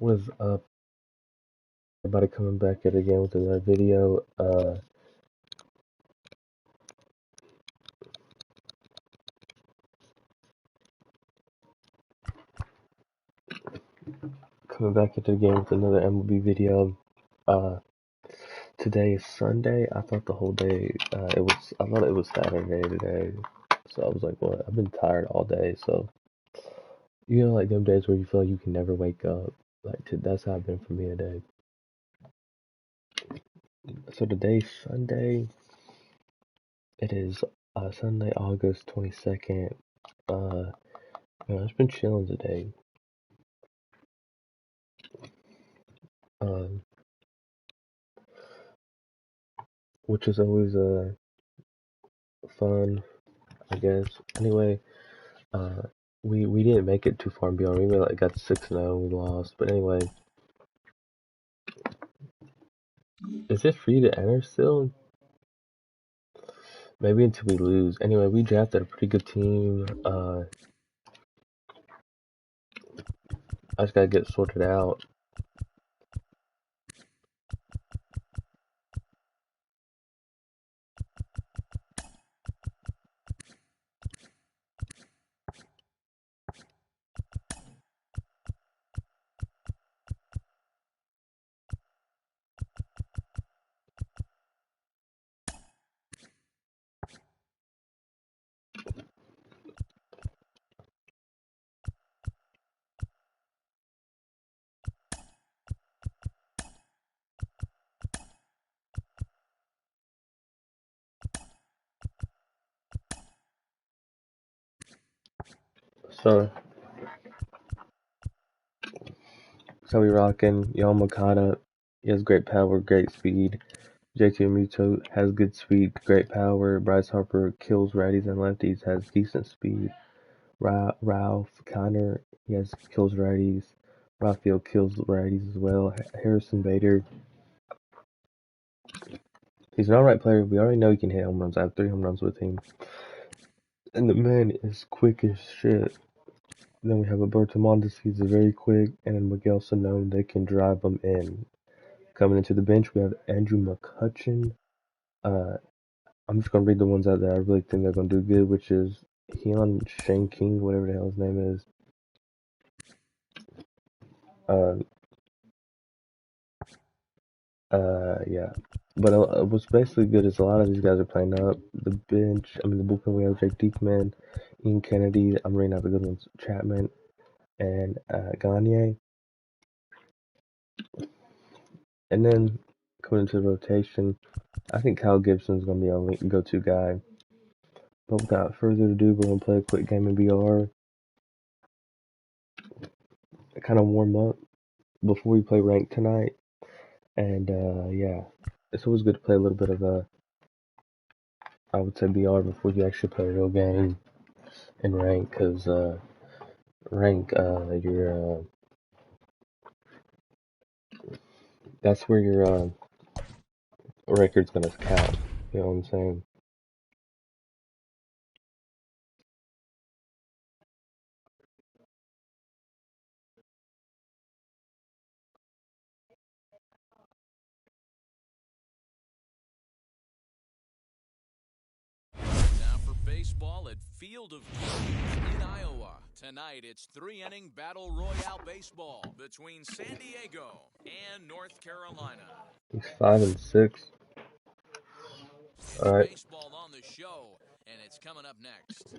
Was everybody coming back at it again with another video. Coming back at it again with another MLB video. Uh, Today is Sunday. I thought the whole day I thought it was Saturday today. So I was like, what? I've been tired all day. So like them days where you feel like you can never wake up. That's how it's been for me today. So today's Sunday. It is Sunday, August 22nd. I've just been chilling today. Um, which is always fun, I guess. Anyway, uh, we didn't make it too far in BR. We got 6-0. We lost, but anyway, is it free to enter still? Maybe until we lose. Anyway, we drafted a pretty good team. I just gotta get sorted out. So we rocking. Yamakata, he has great power, great speed. JT Muto has good speed, great power. Bryce Harper kills righties and lefties, has decent speed. Ralph Connor, he has kills righties. Rafael kills righties as well. Harrison Bader, he's an alright player. We already know he can hit home runs. I have 3 home runs with him. And the man is quick as shit. Then we have Alberto Montes, he's very quick. And then Miguel Sano, they can drive him in. Coming into the bench, we have Andrew McCutchen. I'm just gonna read the ones out that I really think they're gonna do good, which is Hyun Shane King, whatever the hell his name is. Uh, yeah. But what's basically good is a lot of these guys are playing up. The bench, the bullpen, we have Jake Diekman, Ian Kennedy. I'm reading out the good ones: Chapman and Gagne. And then coming into the rotation, I think Kyle Gibson's gonna be our go-to guy. But without further ado, we're gonna play a quick game in BR. Kind of warm up before we play rank tonight. And yeah, it's always good to play a little bit of I would say BR before you actually play a real game in rank, because rank, your that's where your record's gonna count. You know what I'm saying? Now for baseball at Field of Dreams in Iowa. Tonight, it's 3-inning battle royale baseball between San Diego and North Carolina. He's 5-6. All right. Baseball on the show, and it's coming up next.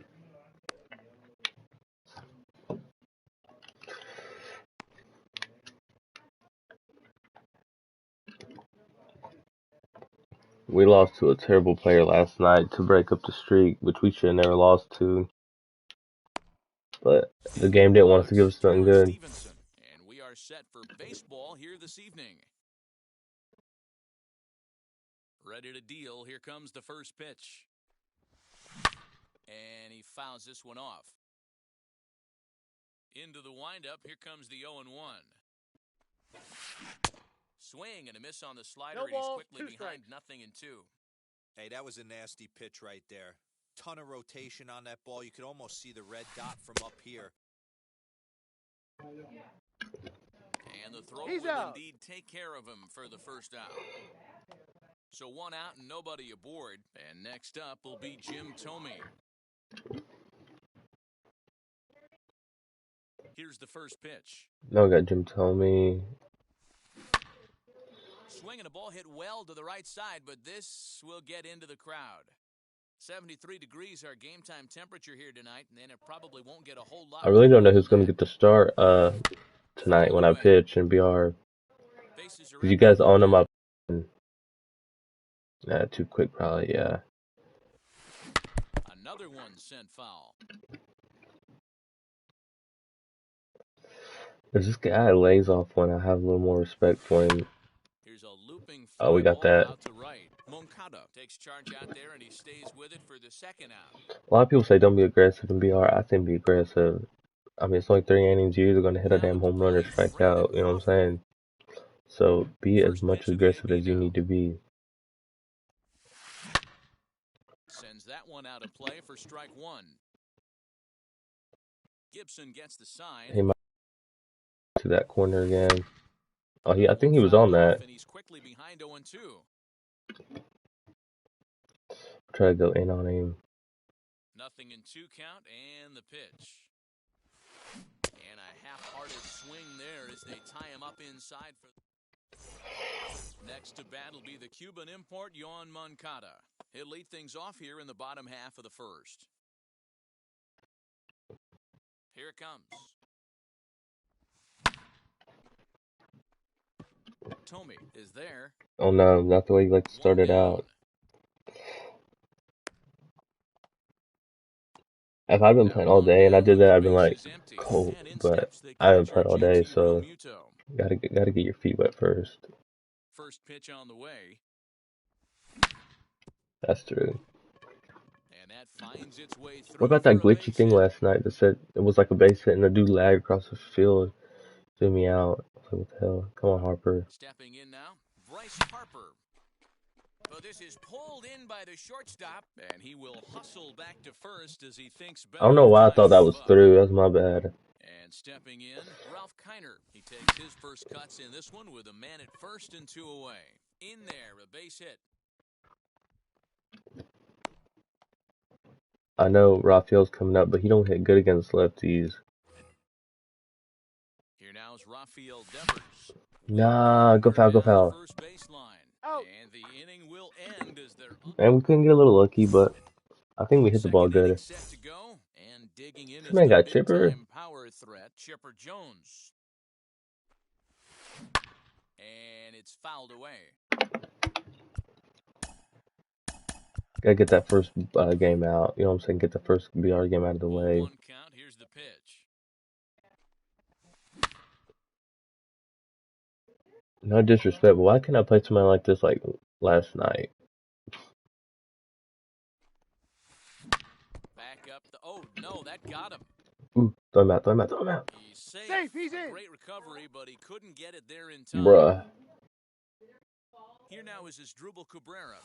We lost to a terrible player last night to break up the streak, which we should have never lost to. But the game didn't want us to give us something good. Stevenson, and we are set for baseball here this evening. Ready to deal. Here comes the first pitch. And he fouls this one off. Into the windup. Here comes the 0-1. Swing and a miss on the slider. No ball, he's quickly behind 0-2. Hey, that was a nasty pitch right there. Ton of rotation on that ball. You could almost see the red dot from up here. And the throw will indeed take care of him for the first out. So 1 out and nobody aboard. And next up will be Jim Thome. Here's the first pitch. Now we got Jim Thome. Swinging a ball hit well to the right side, but this will get into the crowd. 73 degrees our game time temperature here tonight, and then it probably won't get a whole lot. I really don't know who's going to get the start tonight when I pitch in BR. Because you guys all know my... too quick probably, yeah. Another one sent foul. If this guy lays off one, I have a little more respect for him. Here's a looping oh, we got that. Out to right. Moncada takes charge out there, and he stays with it for the second out. A lot of people say don't be aggressive in BR. I think be aggressive. I mean, it's only 3 innings. You're either going to hit a damn home run or strike out. You know what I'm saying? So be as much aggressive as you need to be. Sends that one out of play for strike 1. Gibson gets the sign. He might to that corner again. Oh, I think he was on that. And he's quickly behind 0-2. Try to go in on him. Nothing in 2 count and the pitch. And a half-hearted swing there as they tie him up inside. Next to bat will be the Cuban import, Yoan Moncada. He'll lead things off here in the bottom half of the first. Here it comes. Thome is there. Oh no, not the way you like to start it out. If I'd been playing all day and I did that, I'd been like cold. But I haven't played all day, so gotta get your feet wet first. First pitch on the way. That's true. And that finds its way through. What about that glitchy thing last night that said it was like a base hit and a dude lagged across the field? Threw me out. What the hell? Come on, Harper. Stepping in now, Bryce Harper. But this is pulled in by the shortstop, and he will hustle back to first as he thinks better. I don't know why I thought that was through. That's my bad. And stepping in, Ralph Kiner. He takes his first cuts in this one with a man at first and 2 away. In there, a base hit. I know Rafael's coming up, but he don't hit good against lefties. Here now is Rafael Devers. Nah, go foul, go foul. First baseline. And the inning will end as they're and we couldn't get a little lucky, but I think we hit the ball good. Set to go, and digging in this man got Chipper. Power threat, Chipper Jones. And it's fouled away. Gotta get that first game out. You know what I'm saying? Get the first BR game out of the way. 1 count. Here's the pitch. No disrespect, but why can't I play somebody like this like last night? Back up. Oh, no, that got him. Ooh, throw him out, throw him out, throw him out. He's safe. He's in. Great recovery, but he couldn't get it there in time. Bruh. Here now is Asdrubal Cabrera.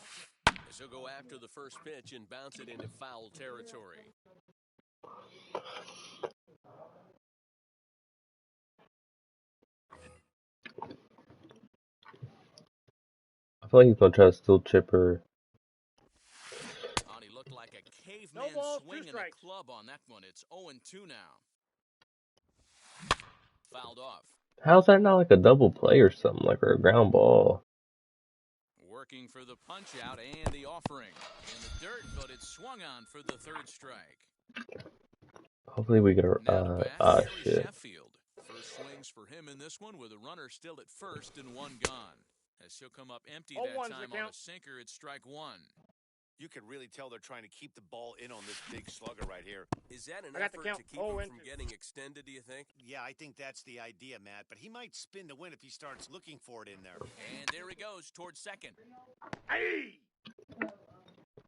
As he'll go after the first pitch and bounce it into foul territory. I feel like he's gonna try to steal Chipper. Oh, he looked like a caveman swinging a club on that one. It's 0-2 now. Fouled off. How's that not like a double play or something, like or a ground ball? Working for the punch out and the offering in the dirt, but it's swung on for the third strike. Hopefully we get a shit. Sheffield. First swings for him in this one with a runner still at first and 1 gone. As he'll come up empty that time on a sinker, it's strike 1. You can really tell they're trying to keep the ball in on this big slugger right here. Is that an effort to keep him from getting extended, do you think? Yeah, I think that's the idea, Matt. But he might spin to win if he starts looking for it in there. And there he goes towards second. Hey!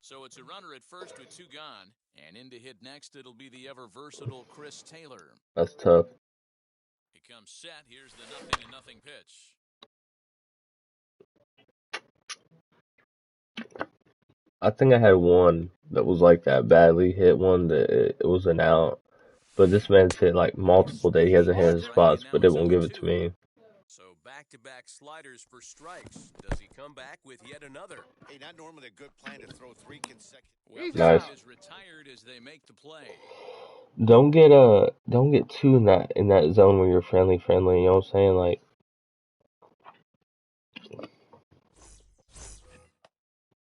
So it's a runner at first with 2 gone. And in to hit next, it'll be the ever-versatile Chris Taylor. That's tough. He comes set. Here's the 0-0 pitch. I think I had one that was like that badly hit one that it was an out. But this man's hit like multiple that he hasn't hit in spots, but they won't give it to me. back-to-back sliders for strikes. Does he come back with yet another? Hey, not normally a good plan to throw 3 consecutive. Well, Nice. is retired as they make the play. Don't get too in that zone where you're friendly, you know what I'm saying? Like,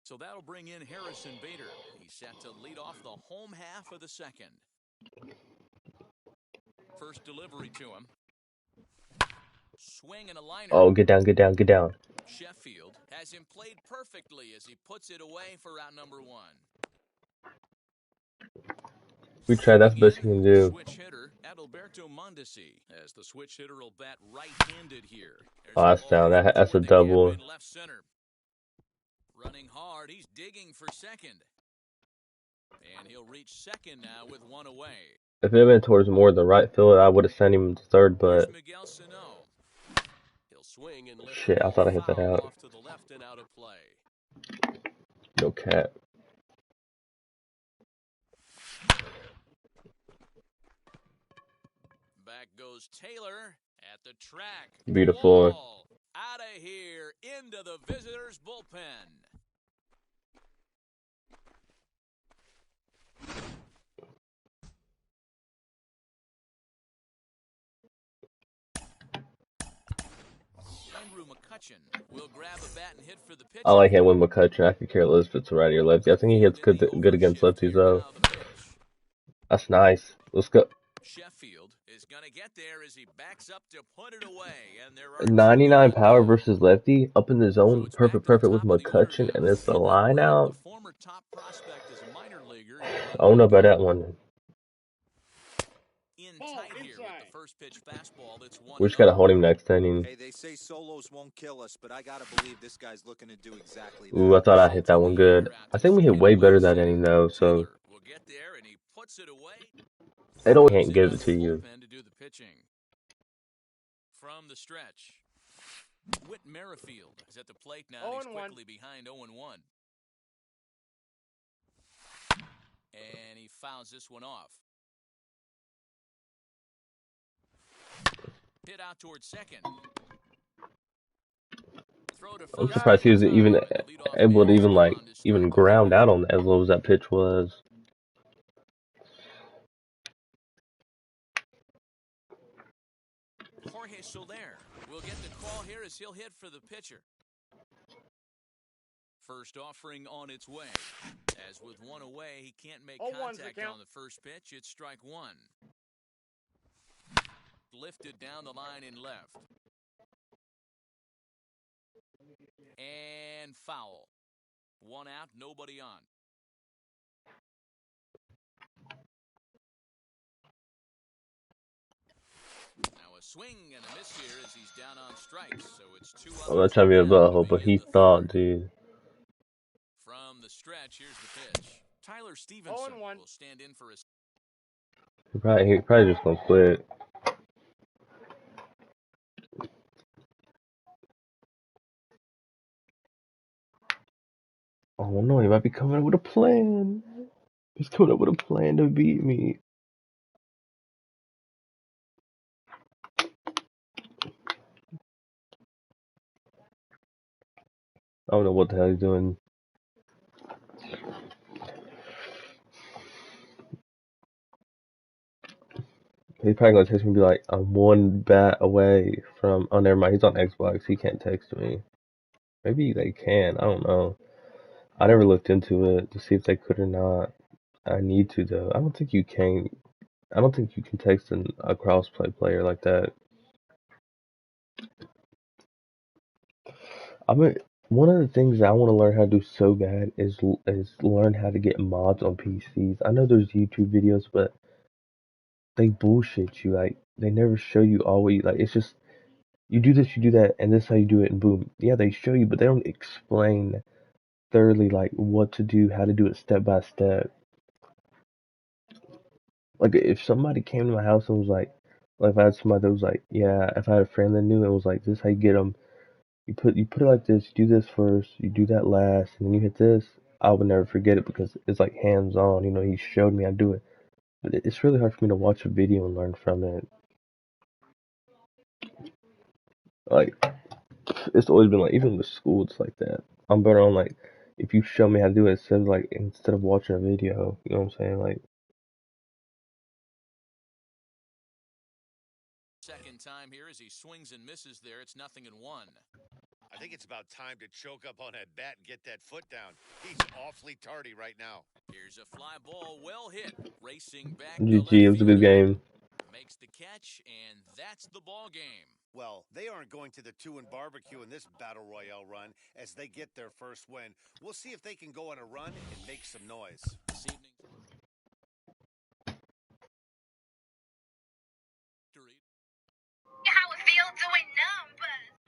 So that'll bring in Harrison Bader. He's set to lead off the home half of the second. First delivery to him. Swing and a liner. oh, get down. Sheffield has him played perfectly as he puts it away for out number 1. We tried, that's the best you can do. Switch hitter Adalberto Mondesi, as the switch hitter will bat right-handed here. Oh, that's down. That's a double. Left center. Running hard, he's digging for second. And he'll reach second now with 1 away. If it had been towards more the right field, I would have sent him to third, but Miguel Sano. He'll swing and lift shit, I thought I hit that out. Off to the left and out of play. No cap. Back goes Taylor at the track. Beautiful. Out of here into the visitors' bullpen. Andrew McCutchen will grab a bat and hit for the pitch. I like him with McCutchen. I could care less if it's a righty or lefty. I think he hits good against lefties though. That's nice. Let's go. Sheffield is gonna get there as he backs up to put it away, and there are 99 power versus lefty up in the zone. Perfect with McCutchen, and it's the line out. Former top prospect as a minor leaguer. I don't know about that one. In tight here with the first pitch fastball. That's 1. We just gotta hold him next inning. Hey, they say solos won't kill us, but I gotta believe this guy's looking to do exactly that. Ooh, I thought I hit that one good. I think we hit way better that inning though, so We'll get there, and he puts it away. they don't can't give it to you. To do the pitching. From the stretch, Whit Merrifield is at the plate now. He's quickly behind 0-1. And he fouls this one off. Hit out towards second. I'm surprised he was even able to even ground out on as low as that pitch was. Jorge Soler will get the call here as he'll hit for the pitcher. First offering on its way. As with 1 away, he can't make contact on the first pitch. It's strike 1. Lifted down the line in left. And foul. 1 out, nobody on. Now a swing and a miss here as he's down on strikes, so it's 2 up. I'm not trying to be a butthole, but he thought, dude. From the stretch, here's the pitch. Tyler Stevenson will stand in for his. He probably just gonna quit. Oh no, he might be coming up with a plan. He's coming up with a plan to beat me. I don't know what the hell he's doing. He's probably gonna text me and be like, I'm 1 bat away from. Oh, never mind. He's on Xbox. He can't text me. Maybe they can. I don't know. I never looked into it to see if they could or not. I need to though. I don't think you can. I don't think you can text a crossplay player like that. One of the things I want to learn how to do so bad is learn how to get mods on PCs. I know there's YouTube videos, but they bullshit you. Like, they never show you always. Like, it's just you do this, you do that, and this is how you do it, and boom. Yeah, they show you, but they don't explain thoroughly like what to do, how to do it step by step. Like, if somebody came to my house and was like if I had somebody that was like, yeah, if I had a friend that knew it was like, this is how you get them. You put it like this. You do this first. You do that last, and then you hit this. I would never forget it because it's like hands on. You know, he showed me how to do it. But it's really hard for me to watch a video and learn from it. Like, it's always been like, even with school, it's like that. I'm better on like, if you show me how to do it instead of watching a video, you know what I'm saying? Like, Second time here as he swings and misses there. It's 0-1. I think it's about time to choke up on that bat and get that foot down. He's awfully tardy right now. Here's a fly ball, well hit. Racing back the GG, left it was a good fielder. game. Makes the catch, and that's the ball game. Well, they aren't going to the 2-and barbecue in this Battle Royale run as they get their first win. We'll see if they can go on a run and make some noise. This evening. How it feel doing numbers.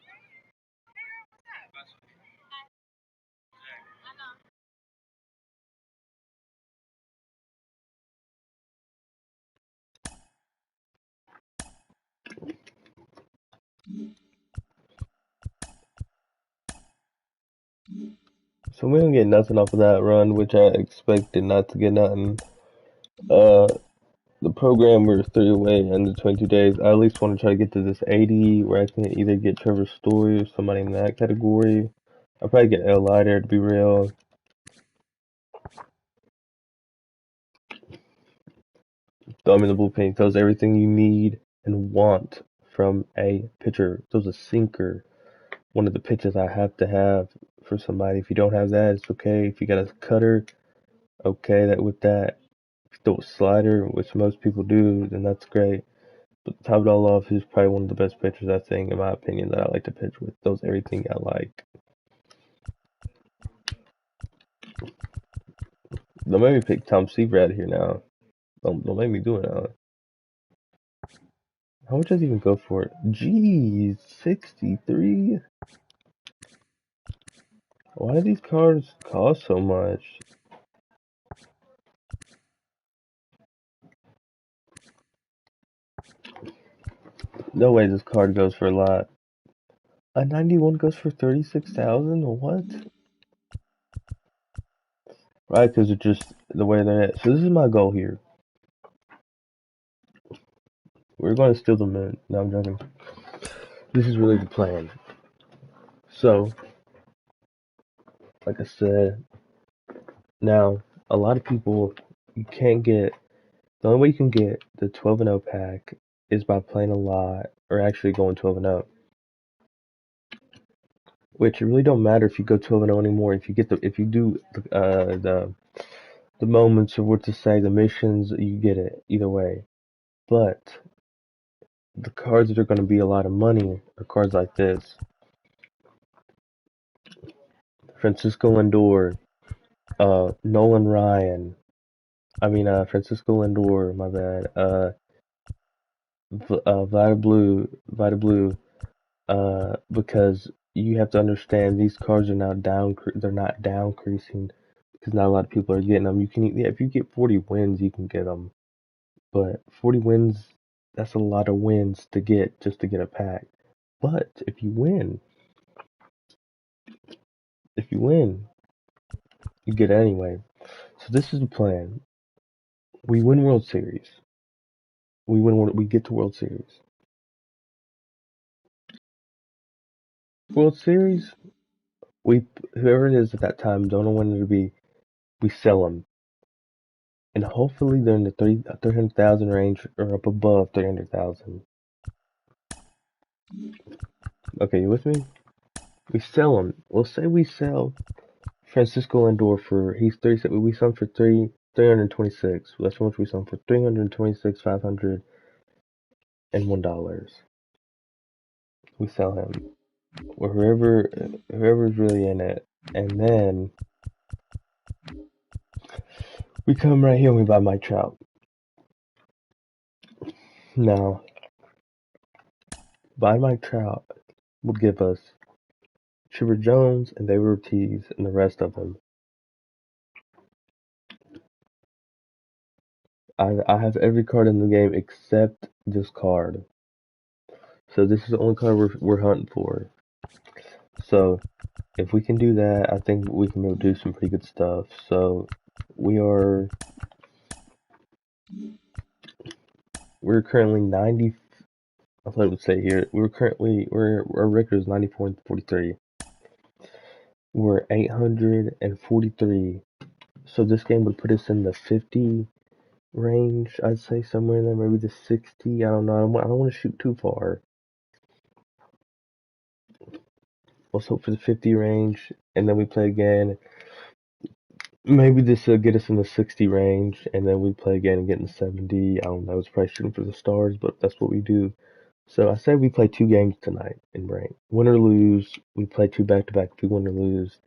So we don't get nothing off of that run, which I expected not to get nothing. The program we're 3 away in the 22 days. I at least want to try to get to this 80 where I can either get Trevor Story or somebody in that category. I'll probably get L. Lighter to be real. Throw him in the bullpen. Throws everything you need and want from a pitcher. Throws a sinker. One of the pitches I have to have for somebody. If you don't have that, it's okay. If you got a cutter, okay, that with that. If you throw a slider, which most people do, then that's great. But to top it all off, he's probably one of the best pitchers, I think, in my opinion, that I like to pitch with. Throws everything I like. Don't make me pick Tom Seaver out of here now. Don't make me do it now. How much does he even go for it? Jeez, 63? Why do these cards cost so much? No way this card goes for a lot. A 91 goes for 36,000? What? Right, because it's just the way they're at. So this is my goal here. We're going to steal the moon. No, I'm joking. This is really the plan. So, like I said, now, a lot of people, you can't get, the only way you can get the 12 and 0 pack is by playing a lot, or actually going 12 and 0. Which it really don't matter if you go 12 and 0 anymore. If you do the moments or what to say, the missions, you get it either way. But the cards that are going to be a lot of money are cards like this: Francisco Lindor, Nolan Ryan. Francisco Lindor. My bad. Vita Blue. Because you have to understand these cards are not they're not downcreasing because not a lot of people are getting them. If you get 40 wins, you can get them, but 40 wins, that's a lot of wins to get just to get a pack. But if you win, you get it anyway. So this is the plan. We win World Series. We get to World Series. World Series, whoever it is at that time, don't know when it'll be, we sell them. And hopefully they're in the 300,000 range or up above 300,000. Okay, you with me? We sell them. We'll say we sell Francisco Lindor for, he's 37, we sell him for 326. That's how much we sell him for, $326,501. We sell him. Or whoever's really in it. And then we come right here and we buy Mike Trout. Now, buy Mike Trout will give us Chipper Jones and David Ortiz and the rest of them. I have every card in the game except this card. So this is the only card we're hunting for. So if we can do that, I think we can do some pretty good stuff. So we're currently 90. I thought it would say here. Our record is 94-43. We're 843. So this game would put us in the 50 range, I'd say, somewhere in there, maybe the 60. I don't know. I don't want to shoot too far. Let's hope for the 50 range, and then we play again. Maybe this will get us in the 60 range, and then we play again and get in the 70. I don't know. It's probably shooting for the stars, but that's what we do. So I say we play 2 games tonight in rank. Win or lose, we play 2 back-to-back. If we win or lose,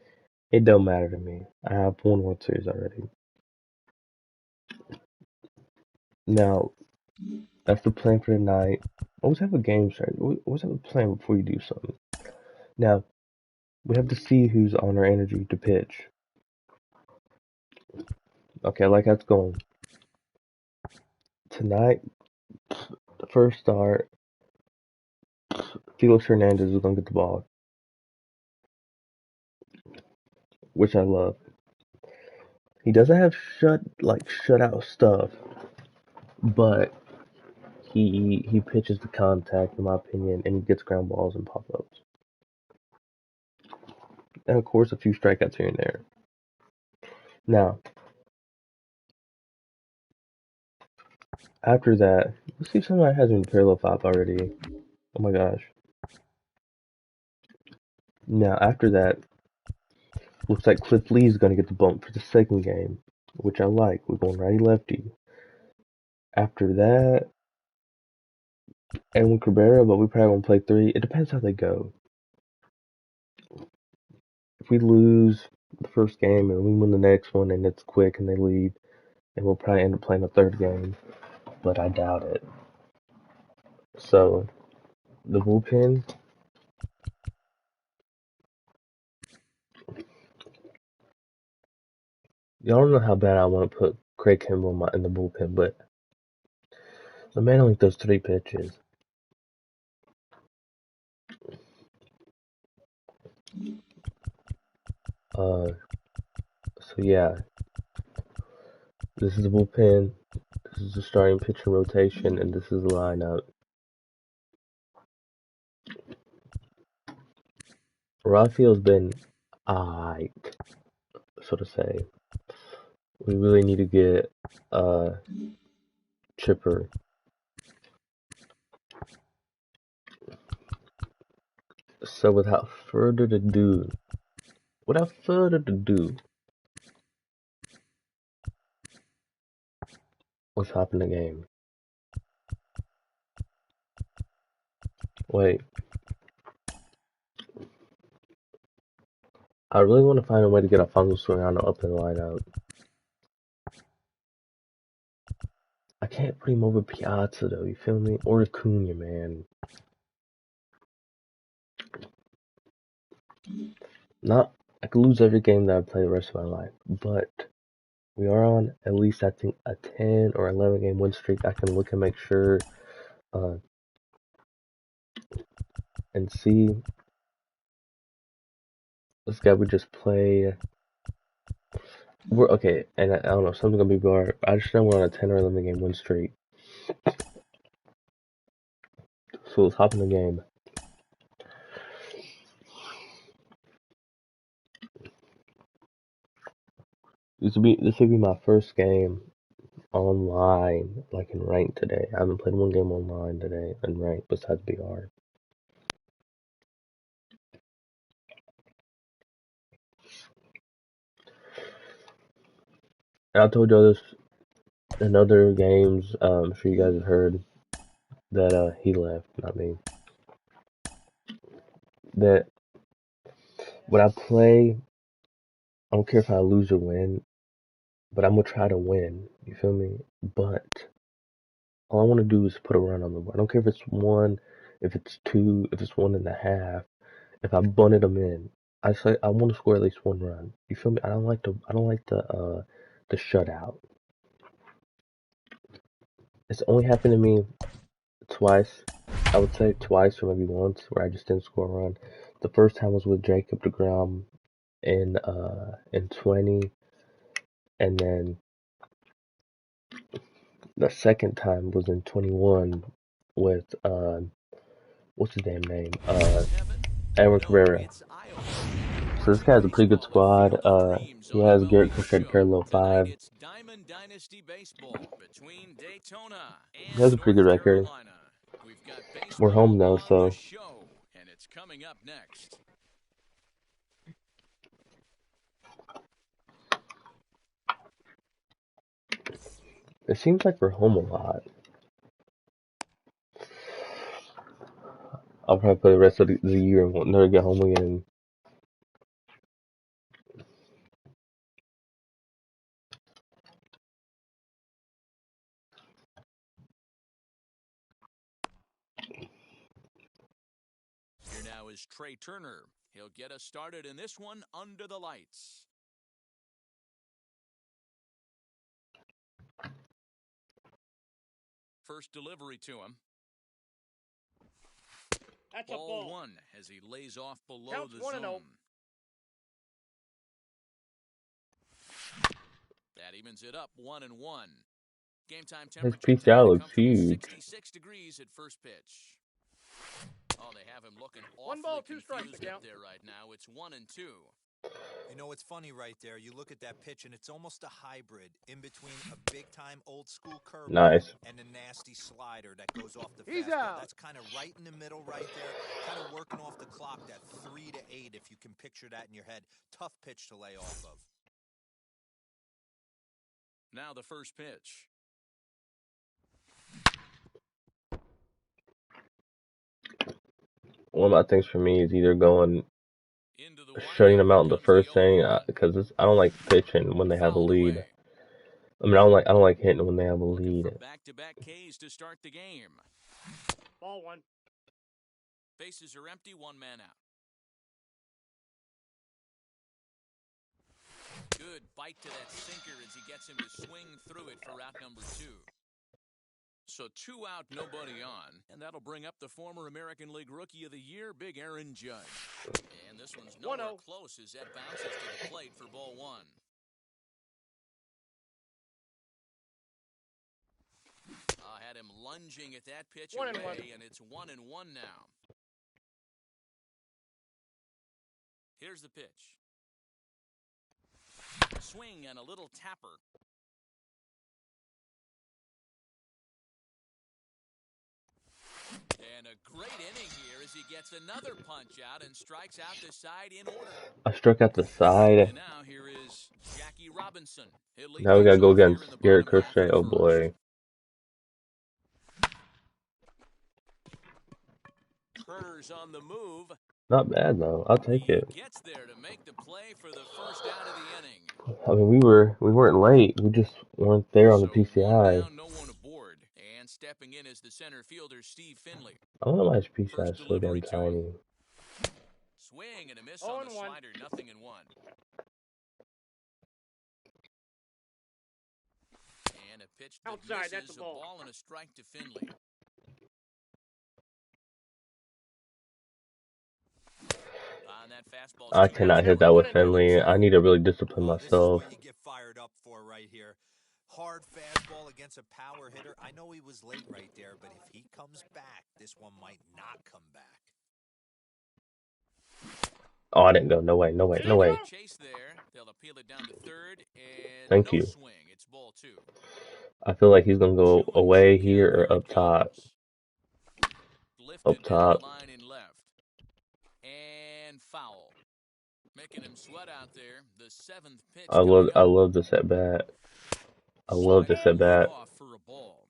it don't matter to me. I have won World Series already. Now, that's the plan for tonight. Always have a game strategy. Always have a plan before you do something. Now, we have to see who's on our energy to pitch. Okay, I like how it's going. Tonight, the first start, Felix Hernandez is going to get the ball, which I love. He doesn't have shutout stuff, but he pitches the contact, in my opinion, and he gets ground balls and pop-ups. And of course, a few strikeouts here and there. Now, after that, let's see if somebody has been parallel 5 already. Oh my gosh. Now, after that, looks like Cliff Lee is going to get the bump for the second game, which I like. We're going righty-lefty. After that, Edwin Cabrera, but we probably won't play 3. It depends how they go. If we lose the first game and we win the next one and it's quick and they lead, then we'll probably end up playing a third game, but I doubt it. So, the bullpen, y'all don't know how bad I want to put Craig Kimbrell in the bullpen, but the man only throws 3 pitches. So yeah, this is the bullpen, this is the starting pitching rotation, and this is the lineup. Rafael's been aight, so to say. We really need to get Chipper. So without further ado, let's hop in the game. Wait. I really want to find a way to get Alfonso Soriano up in the lineup. I can't put him over Piazza though, you feel me? Or Acuna, man. I could lose every game that I play the rest of my life, but we are on at least, I think, a 10 or 11 game win streak. I can look and make sure and see. This guy would just play. We're okay, and I don't know, something's gonna be bar. I just know we're on a 10 or 11 game win streak. So let's hop in the game. This will be my first game online, like in ranked today. I haven't played one game online today in ranked besides BR. And I told y'all this in other games. I'm sure you guys have heard that he left, not me. That when I play, I don't care if I lose or win, but I'm gonna try to win. You feel me? But all I want to do is put a run on the board. I don't care if it's 1, if it's 2, if it's 1.5. If I bunted them in, I say I want to score at least 1 run. You feel me? I don't like the shutout. It's only happened to me twice. I would say twice or maybe once where I just didn't score a run. The first time was with Jacob deGrom in 20, and then the second time was in 21 with what's his damn name? Kevin? Edwin No, Cabrera. it's Iowa. So this guy has a pretty good Baseball, the squad. field of dreams He on has Garrett MLB Crochet, Show. parallel Tonight 5. it's Diamond Dynasty Baseball between Daytona He has and a pretty good North record. Carolina. We've got We're home baseball though, on the so show, and it's coming up next. it seems like we're home a lot. I'll probably play the rest of the year and won't never get home again. Here now is Trey Turner. He'll get us started in this one under the lights. First delivery to him. That's Ball a ball. 1 as he lays off below Counts the 1-0. zone. That evens it up 1-1. Game time His temperature PCI tonight, a looks comfortable huge. 66 degrees at first pitch. Oh, they have him looking One awfully ball, 2 strikes confused to up count. there right now. It's 1-2. You know, it's funny right there. You look at that pitch, and it's almost a hybrid in between a big-time old-school curveball Nice. and a nasty slider that goes off the He's fastball. out. That's kind of right in the middle right there, kind of working off the clock, that 3 to 8, if you can picture that in your head. Tough pitch to lay off of. Now the first pitch. One of my things for me is either going Into the shutting windup. them Here out in the comes first the 0-1. inning because I don't like pitching when they have a Fouled lead. away. I mean, I don't like hitting when they have a Looking for lead. back-to-back Ks to start the game. Ball 1. Bases are empty, one man out. Good bite to that sinker as he gets him to swing through it for out number 2. So 2 out, nobody on. And that'll bring up the former American League Rookie of the Year, Big Aaron Judge. And this one's nowhere 1-0. close as that bounces to the plate for ball 1. Had him lunging at that pitch 1-1. away, and it's 1-1 now. Here's the pitch. Swing and a little tapper. And a great inning here as he gets another punch out and strikes out the side in order. I struck out the side. And now here is Jackie Robinson. Now we gotta go against Garrett Crochet. Oh boy. Turner's on the move. Not bad though. I'll take it. He gets there to make the play for the first out of the inning. I mean, we weren't late. We just weren't there on the PCI. Down, no one aboard. And stepping in is the center fielder, Steve Finley. I don't know why his PCI is so damn tiny. Swing and a miss on the slider, 0-1. And a pitch that outside, misses, that's a ball. ball and a strike to Finley. I cannot hit that with Finley. I need to really discipline myself. This is what you get fired up for right here. Hard fastball against a power hitter. I know he was late right there, but if he comes back, this one might not come back. Oh, I didn't go. No way. No way. No way. Chase there. They'll appeal it down to third, and Thank you. swing. It's ball 2. I feel like he's gonna go away here or up top. Up top. Line in left. And foul. Making him sweat out there. The 7th pitch. I love this at bat. I love this at bat. For a ball.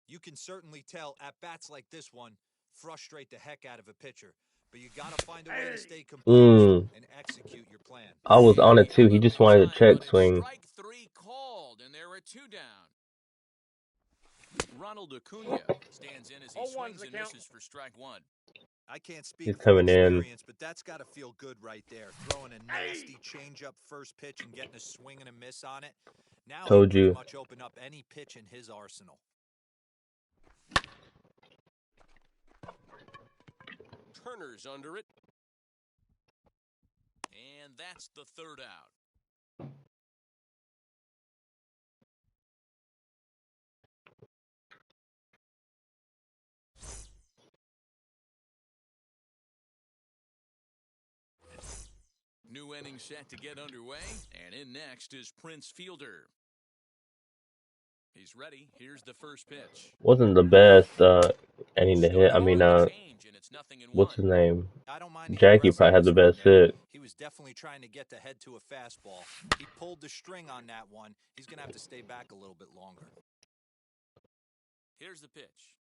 You can certainly tell at bats like this one frustrate the heck out of a pitcher, but you got to find a way to stay composed and execute your plan. I was on it too. He just wanted a check swing. Strike 3 called, and there were 2 down. Ronald Acuna stands in as he swings and misses for strike 1. I can't speak He's from coming in. experience, but that's got to feel good right there. Throwing a nasty changeup first pitch and getting a swing and a miss on it. Now Told he you. pretty much open up any pitch in his arsenal. Turner's under it. And that's the 3rd out. New inning set to get underway, and in next is Prince Fielder. He's ready. Here's the first pitch. Wasn't the best inning to hit. I mean, what's his name? I don't mind the Jackie probably had the aggressiveness best from there. hit. He was definitely trying to get the head to a fastball. He pulled the string on that one. He's going to have to stay back a little bit longer. Here's the pitch.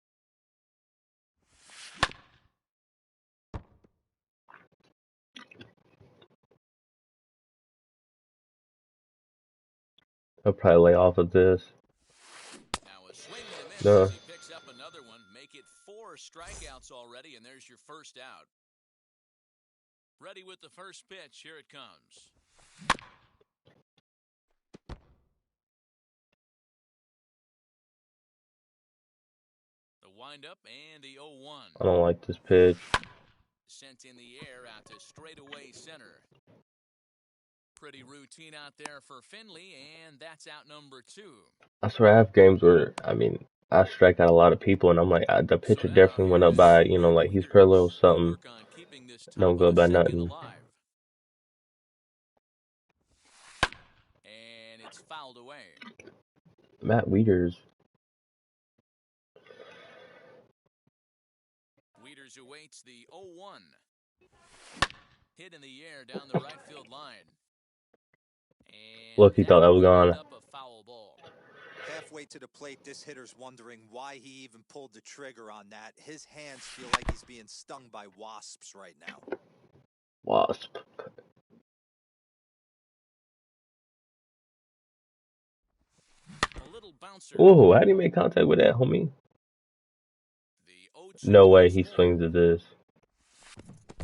He'll probably lay off of this. Now a swing and a miss No. as he picks up another one. Make it 4 strikeouts already, and there's your first out. Ready with the first pitch. Here it comes. The windup and the 0-1. I don't like this pitch. Sent in the air out to straightaway center. Pretty routine out there for Finley, and that's out number 2. I swear I have games where, I mean, I strike out a lot of people, and I'm like, the pitcher definitely went up by, you know, like he's per little something. Don't go by nothing. And it's fouled away. Matt Wieters. Wieters awaits the 0-1. Hit in the air down the right field line. And Look, he thought that was gone. Up a foul ball. Halfway to the plate, this hitter's wondering why he even pulled the trigger on that. His hands feel like he's being stung by wasps right now. Wasp. A little bouncer. Whoa, how do you make contact with that, homie? No way he swings at this.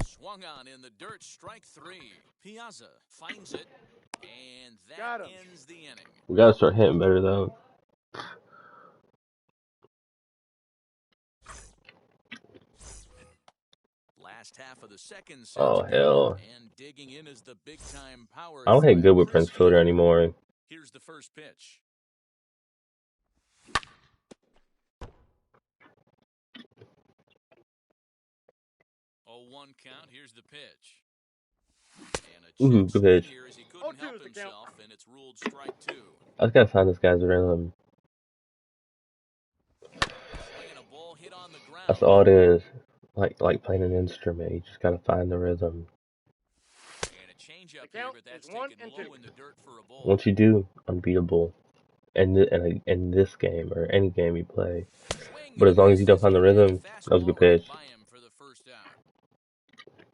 Swung on in the dirt, strike 3. Piazza finds it, and that ends the inning. We gotta start hitting better, though. Last half of the second set. Oh, hell. And digging in is the big-time power. I don't hit good with Prince Fielder anymore. Here's the first pitch. One count. Here's the pitch. And Good pitch. here as he couldn't help himself, and it's ruled strike 2. I just gotta find this guy's rhythm. A ball hit on the ground. That's all it is. Like playing an instrument. You just gotta find the rhythm. And a change up here, but that's taken low in the dirt for a ball. Once you do, unbeatable. In this game or any game you play. But as long as you don't find the rhythm, that was a good pitch.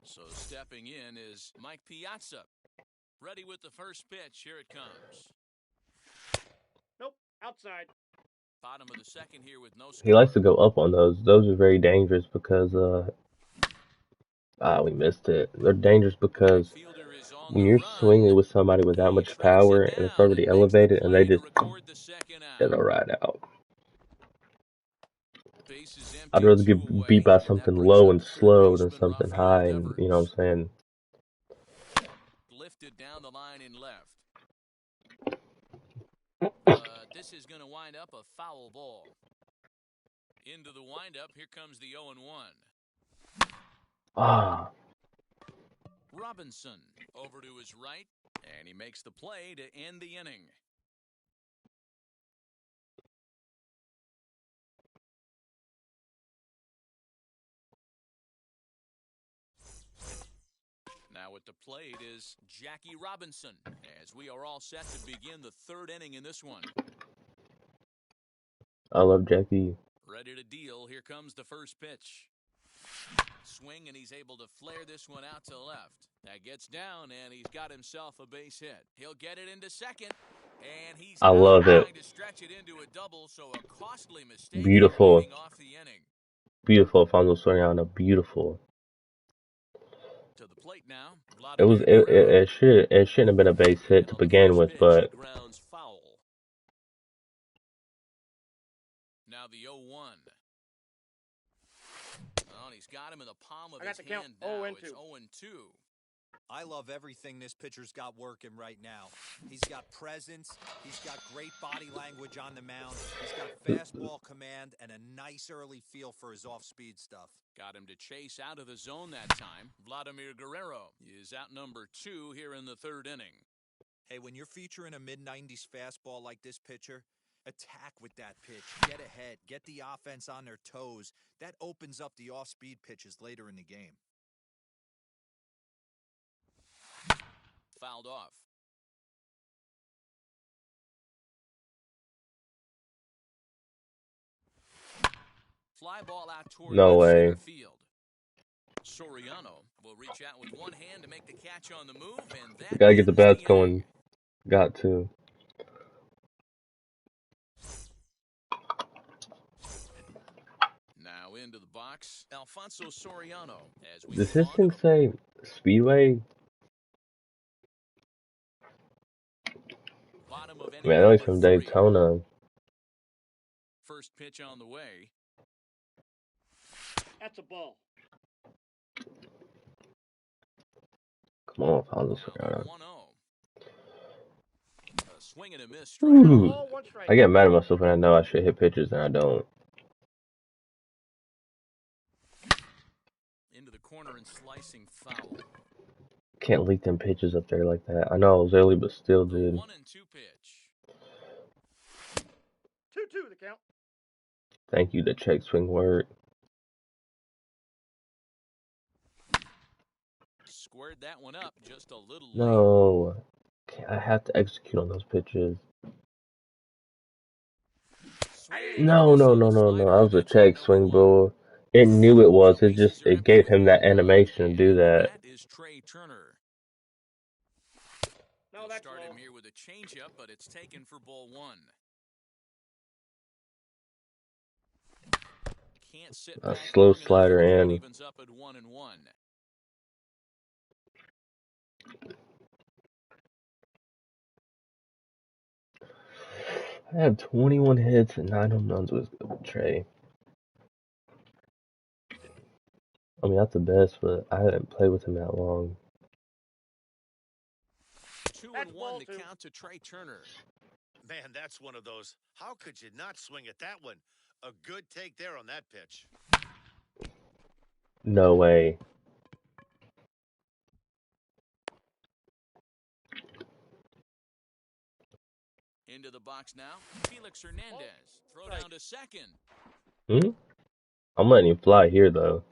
So stepping in is Mike Piazza. Ready with the first pitch. Here it comes. Nope, outside. Bottom of the second here with no score. He likes to go up on those. Those are very dangerous because we missed it. They're dangerous because when you're swinging with somebody with that much power and it's already elevated and they just get a ride out. I'd rather get beat by something low and slow than something high and, you know what I'm saying? Lifted down the line in left. This is going to wind up a foul ball. Into the windup, here comes the 0-1. Ah. Robinson over to his right, and he makes the play to end the inning. Now at the plate is Jackie Robinson, as we are all set to begin the third inning in this one. I love Jackie. Ready to deal. Here comes the first pitch. Swing, and he's able to flare this one out to left. That gets down, and he's got himself a base hit. He'll get it into second, and he's I love it. trying to stretch it into a double, so a costly mistake. Beautiful. Off the inning. Beautiful, Alfonso Soriano. Beautiful. To the plate now. It shouldn't have been a base hit to begin with, but now the 0-1. Oh, and he's got him in the palm of his hand now. It's 0-2. I love everything this pitcher's got working right now. He's got presence, he's got great body language on the mound, he's got fastball command, and a nice early feel for his off-speed stuff. Got him to chase out of the zone that time. Vladimir Guerrero is out number 2 here in the 3rd inning. Hey, when you're featuring a mid-90s fastball like this pitcher, attack with that pitch. Get ahead. Get the offense on their toes. That opens up the off-speed pitches later in the game. Fouled off. Fly ball out toward No left way. center field. Soriano will reach out with one hand to make the catch on the move, and that Gotta get the ends bats inning. going. Got to. Now into the box, Alfonso Soriano. As we Does move this on thing to the say Speedway? bottom of I inning mean, I know he's number from 3. Daytona. First pitch on the way. That's a ball. Come on, Alfonso Now the Soriano. 1-0. A swing and a miss. Strike one. Ooh. Ball, one strike. I get mad at myself when I know I should hit pitches and I don't. Into the corner and slicing foul. Can't leak them pitches up there like that. I know I was early, but still, The dude. 1-2 pitch. 2-2 the count. Thank you. The check swing worked. Squared that one up just a little late. No. I have to execute on those pitches. Swing No, and a no, miss no, on the no, no. slider, That was a and that's out check number swing, 1. bro. It knew it was. It Bases just, are it empty gave with him that 1 animation to do and that. that is Trey Turner. No, He'll that's start low. him here with a changeup, but it's taken for ball 1. Can't sit A back slow long enough, slider and the count in. evens up at 1-1. I have 21 hits and 9 home runs with Trey. I mean, that's the best, but I haven't played with him that long. 2-1 to 2. count to Trey Turner. Man, that's one of those. How could you not swing at that one? A good take there on that pitch. No way. Into the box now, Felix Hernandez. Throw down to second. I'm letting him fly here, though.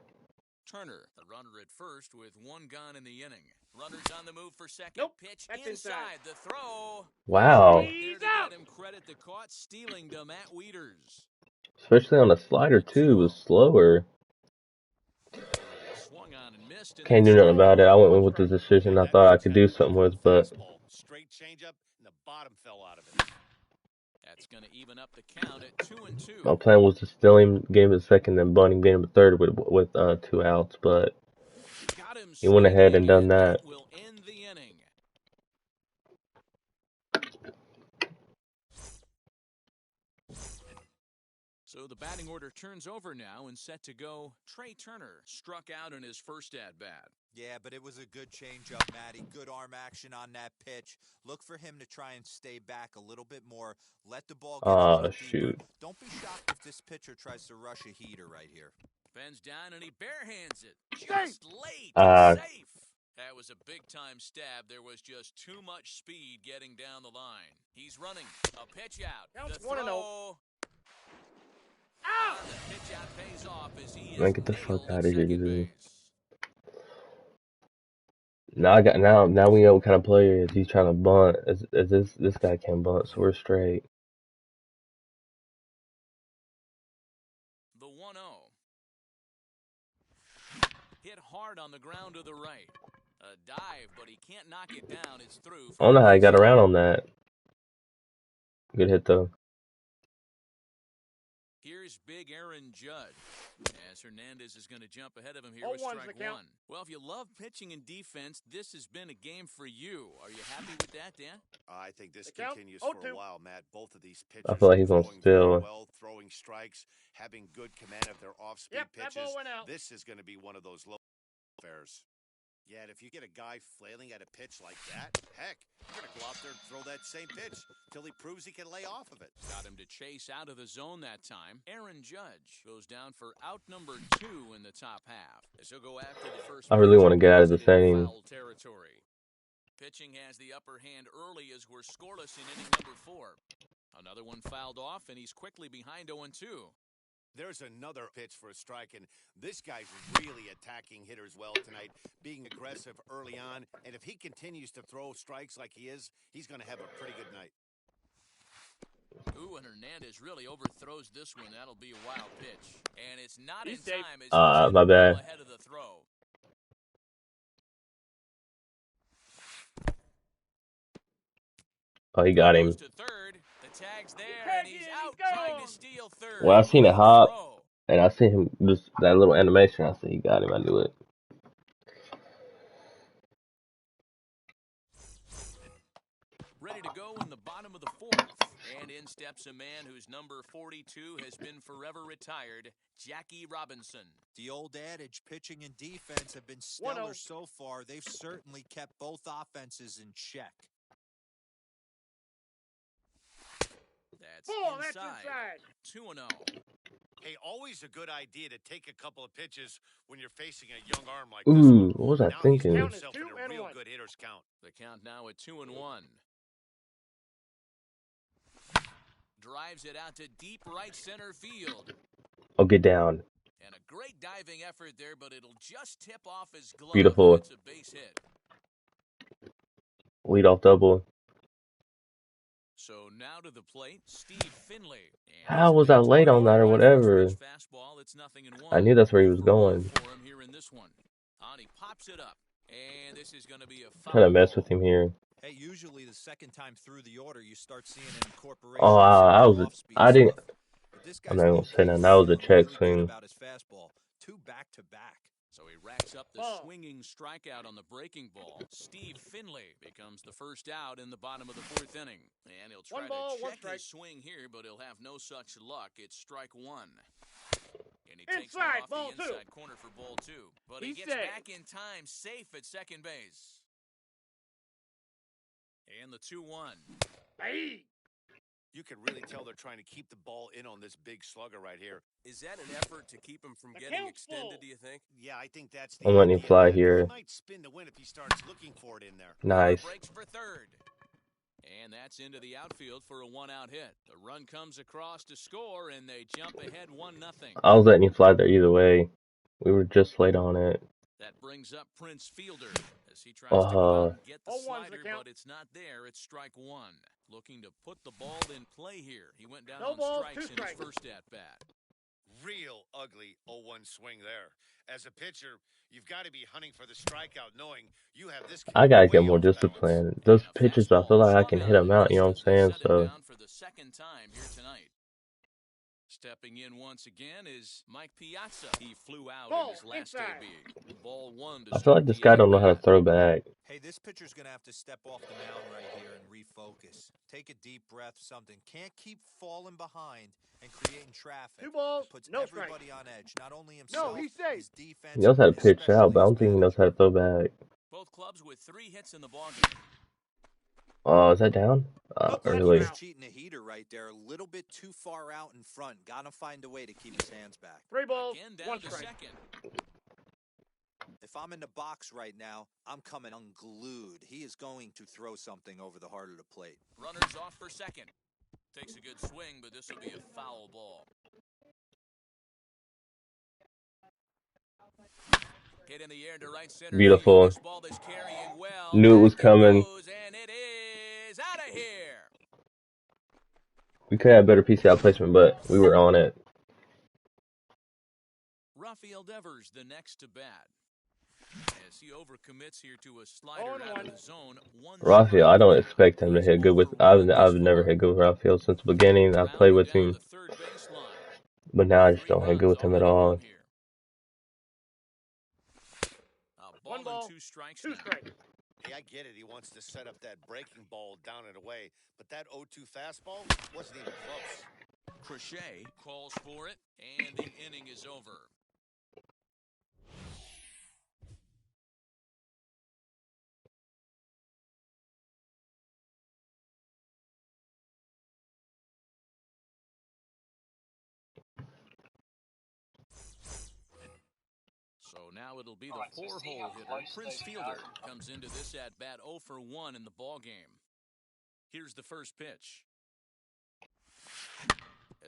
Turner, the runner at first with 1 gone in the inning. Runners on the move for second. Nope, Pitch that's inside. inside. The throw. Wow. There He's to out. get him credit. The caught stealing to Matt Wieters. Especially on the slider, too. It was slower. Swung on and missed. And Can't do nothing about it. I went with the decision I That thought I pitch could had do to go something for a with, but fastball. Straight changeup, and the bottom fell out of it. That's going to even up the count at 2-2. my plan was to steal him, game of second, then bunt him, game of third with 2 outs, but Got him he went ahead and swinging, done and that. will end the inning. So the batting order turns over now and set to go. Trey Turner struck out in his first at-bat. Yeah, but it was a good changeup, Matty. Good arm action on that pitch. Look for him to try and stay back a little bit more. Let the ball get a little deeper. Shoot. Don't be shocked if this pitcher tries to rush a heater right here. Bends down and he barehands it. Just late. Safe. That was a big-time stab. There was just too much speed getting down the line. He's running. A pitch out. Counts The 1-0. throw. Out. The pitch out pays off as he Man, is get the fuck nailed at out of here, second dude. base. Now we know what kind of player he is. He's trying to bunt. As this guy can bunt, so we're straight. The 1-0. Hit hard on the ground to the right. A dive, but he can't knock it down. It's through. I don't know how he got around on that. Good hit though. Here's big Aaron Judge, as Hernandez is going to jump ahead of him here 0-1's with strike the count. 1. Well, if you love pitching and defense, this has been a game for you. Are you happy with that, Dan? I think this The count? continues for 0-2. a while, Matt. Both of these pitchers I feel like he's gonna throwing very steal. well, throwing strikes, having good command of their off-speed Yep, that pitches. ball went out. This is going to be one of those low affairs. Yeah, and if you get a guy flailing at a pitch like that, heck, you're going to go out there and throw that same pitch till he proves he can lay off of it. Got him to chase out of the zone that time. Aaron Judge goes down for out number 2 in the top half. As he'll go after the first I really want to get out of the setting. foul territory. Pitching has the upper hand early as we're scoreless in inning number 4. Another one fouled off, and he's quickly behind 0-2. There's another pitch for a strike, and this guy's really attacking hitters well tonight, being aggressive early on. And if he continues to throw strikes like he is, he's going to have a pretty good night. Ooh, and Hernandez really overthrows this one. That'll be a wild pitch. And it's not in safe. time as My bad. ahead of the throw. Oh, he got him. Goes to third. The tag's there, and he's out trying to steal third. Well, I seen it hop, Throw. and I seen him just that little animation. I said he got him. I knew it. Ready to go in the bottom of the 4th. And in steps a man whose number 42 has been forever retired, Jackie Robinson. The old adage, pitching and defense have been stellar so far. They've certainly kept both offenses in check. That's Ball, that's inside. inside. 2-0. Hey, always a good idea to take a couple of pitches when you're facing a young arm like Ooh, this one. what was I Now thinking? he's got Count is himself 2 in a and real 1. good hitter's count. The count now at 2-1. Drives it out to deep right center field. Oh, get down. And a great diving effort there, but it'll just tip off his glove. Beautiful. And it's a base hit. Lead off double. So now to the plate, Steve Finley. How was I late on that or whatever? Fastball, it's 0-1. I knew that's where he was going. For him here in this one. And he pops it up. And this is going to be a foul. Trying to mess ball. with him here. Hey, usually the second time through the order, you start seeing an incorporation. Oh, I didn't. I'm not gonna say that. That was a check swing. About his fastball, 2 back-to-back. So he racks up the Ball. swinging strikeout on the breaking ball. Steve Finley becomes the first out in the bottom of the 4th inning. And he'll try 1 ball, to 1 check strike. his swing here, but he'll have no such luck. It's strike 1. And he takes Inside, one off ball the 2. inside corner for ball 2. But he He's gets safe. back in time, safe at second base. And the 2-1. Hey. You can really tell they're trying to keep the ball in on this big slugger right here. Is that an effort to keep him from The getting count's extended, full. do you think? Yeah, I think that's the I'm letting him idea, fly man. here. He might spin to win if he starts looking for it in there. Nice. Breaks for third. And that's into the outfield for a 1-out hit. The run comes across to score, and they jump ahead 1-0. I was letting you fly there either way. We were just late on it. That brings up Prince Fielder as he tries to go out and get the 0-1's the slider, count. but it's not there. It's strike 1. Looking to put the ball in play here. He went down No on ball, strikes 2 in his strikes. first at-bat. Real ugly 0-1 swing there. As a pitcher, you've got to be hunting for the strikeout, knowing you have this. I gotta get way more off balance. discipline. Those And a pitches, I feel fastball like I can hit them out. You know what I'm saying? Shut him So down for the second time here tonight. Stepping in once again is Mike Piazza. He flew out Ball, in his last inside. AB. Ball 1 to I feel start like this the guy don't know how to at-bat. throw back. Hey, this pitcher's going to have to step off the mound right here and refocus. Take a deep breath, something. Can't keep falling behind and creating traffic. 2 balls, Puts no strike. everybody on edge, not only himself, he's safe. his defense. He knows how to and pitch out, but I especially don't think he his knows how to throw back. Both clubs with 3 hits in the ballgame. Oh, is that down? Looked like he Early. was cheating a heater right there. A little bit too far out in front. Got to find a way to keep his hands back. 3 balls, Again 1 down to strike. second. If I'm in the box right now, I'm coming unglued. He is going to throw something over the heart of the plate. Runners off for second. Takes a good swing, but this will be a foul ball. Hit in the air to right center. Beautiful. This ball is carrying well. Knew it was Back coming. goes, and it is out of here. We could have better PCI placement, but we were on it. Rafael Devers, the next to bat. As he overcommits here to a slider out of the zone. Rafael, I don't expect him to hit good with. I've never hit good with Rafael since the beginning. I played with him, but now I just don't hit good with him at all. 1 ball, 2 strikes. 2 strikes. Hey, I get it. He wants to set up that breaking ball down and away, but that 0-2 fastball wasn't even close. Crochet calls for it, and the inning is over. So now it'll be the 4-hole hitter. Prince Fielder comes into this at-bat 0 for 1 in the ballgame. Here's the first pitch.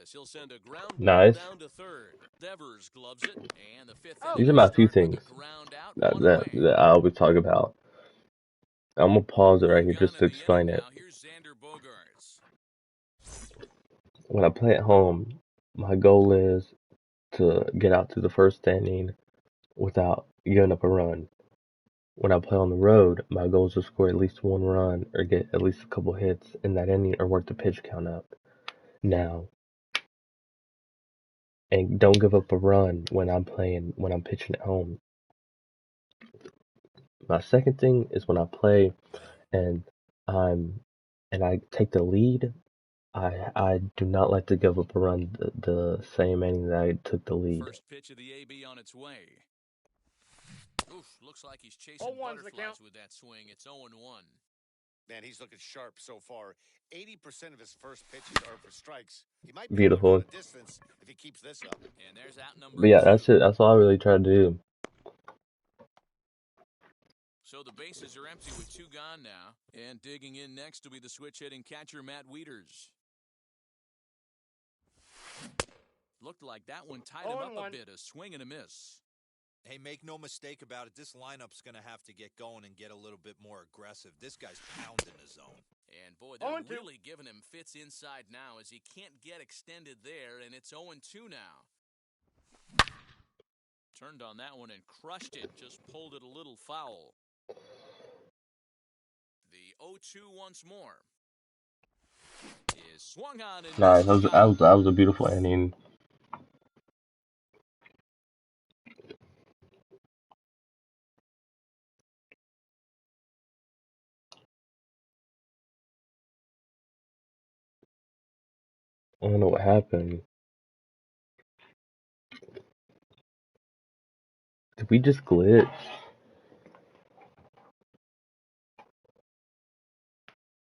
As he'll send a ground ball Nice. down to third. Devers gloves it, and the fifth Oh. inning These are will my few start with things a ground out, that one that, away. that I always talk about. I'm gonna pause it right here Gun just to in the explain inning it. now. Here's Xander Bogaerts. When I play at home, my goal is to get out to the first inning without giving up a run. When I play on the road, my goal is to score at least one run or get at least a couple hits in that inning or work the pitch count up. Now, and don't give up a run when I'm pitching at home. My second thing is when I play and I take the lead, I do not like to give up a run the same inning that I took the lead. First pitch of the AB on its way. Oof, looks like he's chasing 0-1's the count. butterflies with that swing. It's 0-1. Man, he's looking sharp so far. 80% of his first pitches are for strikes. He might be able to Beautiful. go the distance if he keeps this up. And there's out number But yeah, 2. that's it. That's all I really try to do. So the bases are empty with 2 gone now. And digging in next will be the switch-hitting catcher, Matt Wieters. Looked like that one tied him up a 0-1. bit. A swing and a miss. Hey, make no mistake about it. This lineup's going to have to get going and get a little bit more aggressive. This guy's pounding the zone. And boy, they're 0-2. really giving him fits inside now as he can't get extended there, and it's 0-2 now. Turned on that one and crushed it, just pulled it a little foul. The 0-2 once more. Is swung on and Nice. missed That was a beautiful inning. I don't know what happened. Did we just glitch?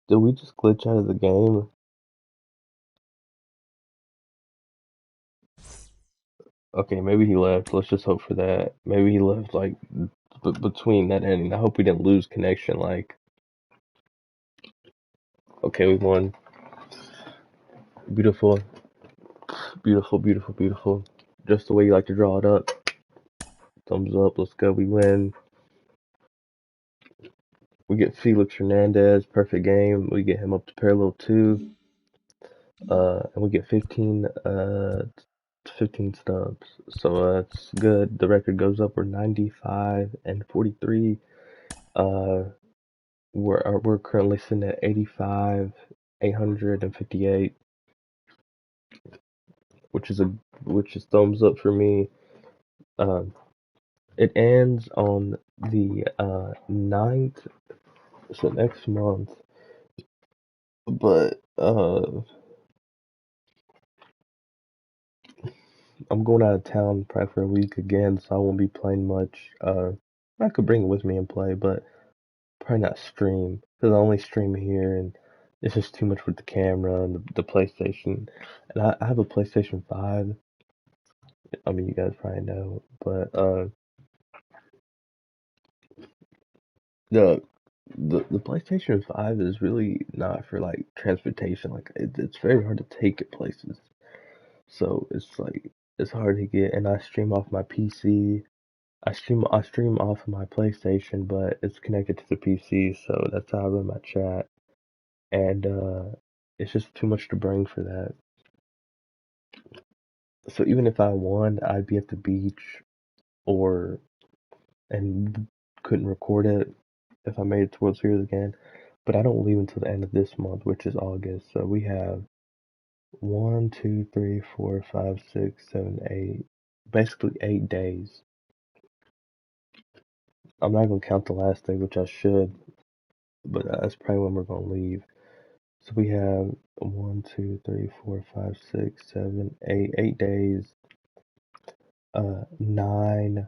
Did we just glitch out of the game? Okay, maybe he left. Let's just hope for that. Maybe he left like between that inning. I hope we didn't lose connection. Like, okay, we won. Beautiful, beautiful, beautiful, beautiful. Just the way you like to draw it up. Thumbs up. Let's go. We win. We get Felix Hernandez. Perfect game. We get him up to parallel 2. And we get 15 stubs. So that's good. The record goes up. We're 95 and 43. We're currently sitting at 85, 858, which is thumbs up for me. It ends on the 9th, so next month. But I'm going out of town probably for a week again, so I won't be playing much. I could bring it with me and play, but probably not stream, because I only stream here, and it's just too much with the camera and the PlayStation. And I have a PlayStation 5. I mean, you guys probably know, but the PlayStation 5 is really not for like transportation. Like it's very hard to take it places. So it's hard to get, and I stream off my PC. I stream off of my PlayStation, but it's connected to the PC, so that's how I run my chat. And it's just too much to bring for that. So even if I won, I'd be at the beach and couldn't record it if I made it to World Series again. But I don't leave until the end of this month, which is August. So we have 1, 2, 3, 4, 5, 6, 7, 8, basically 8 days. I'm not gonna count the last day, which I should, but that's probably when we're gonna leave. So we have 1, 2, 3, 4, 5, 6, 7, 8, 8 days. 9,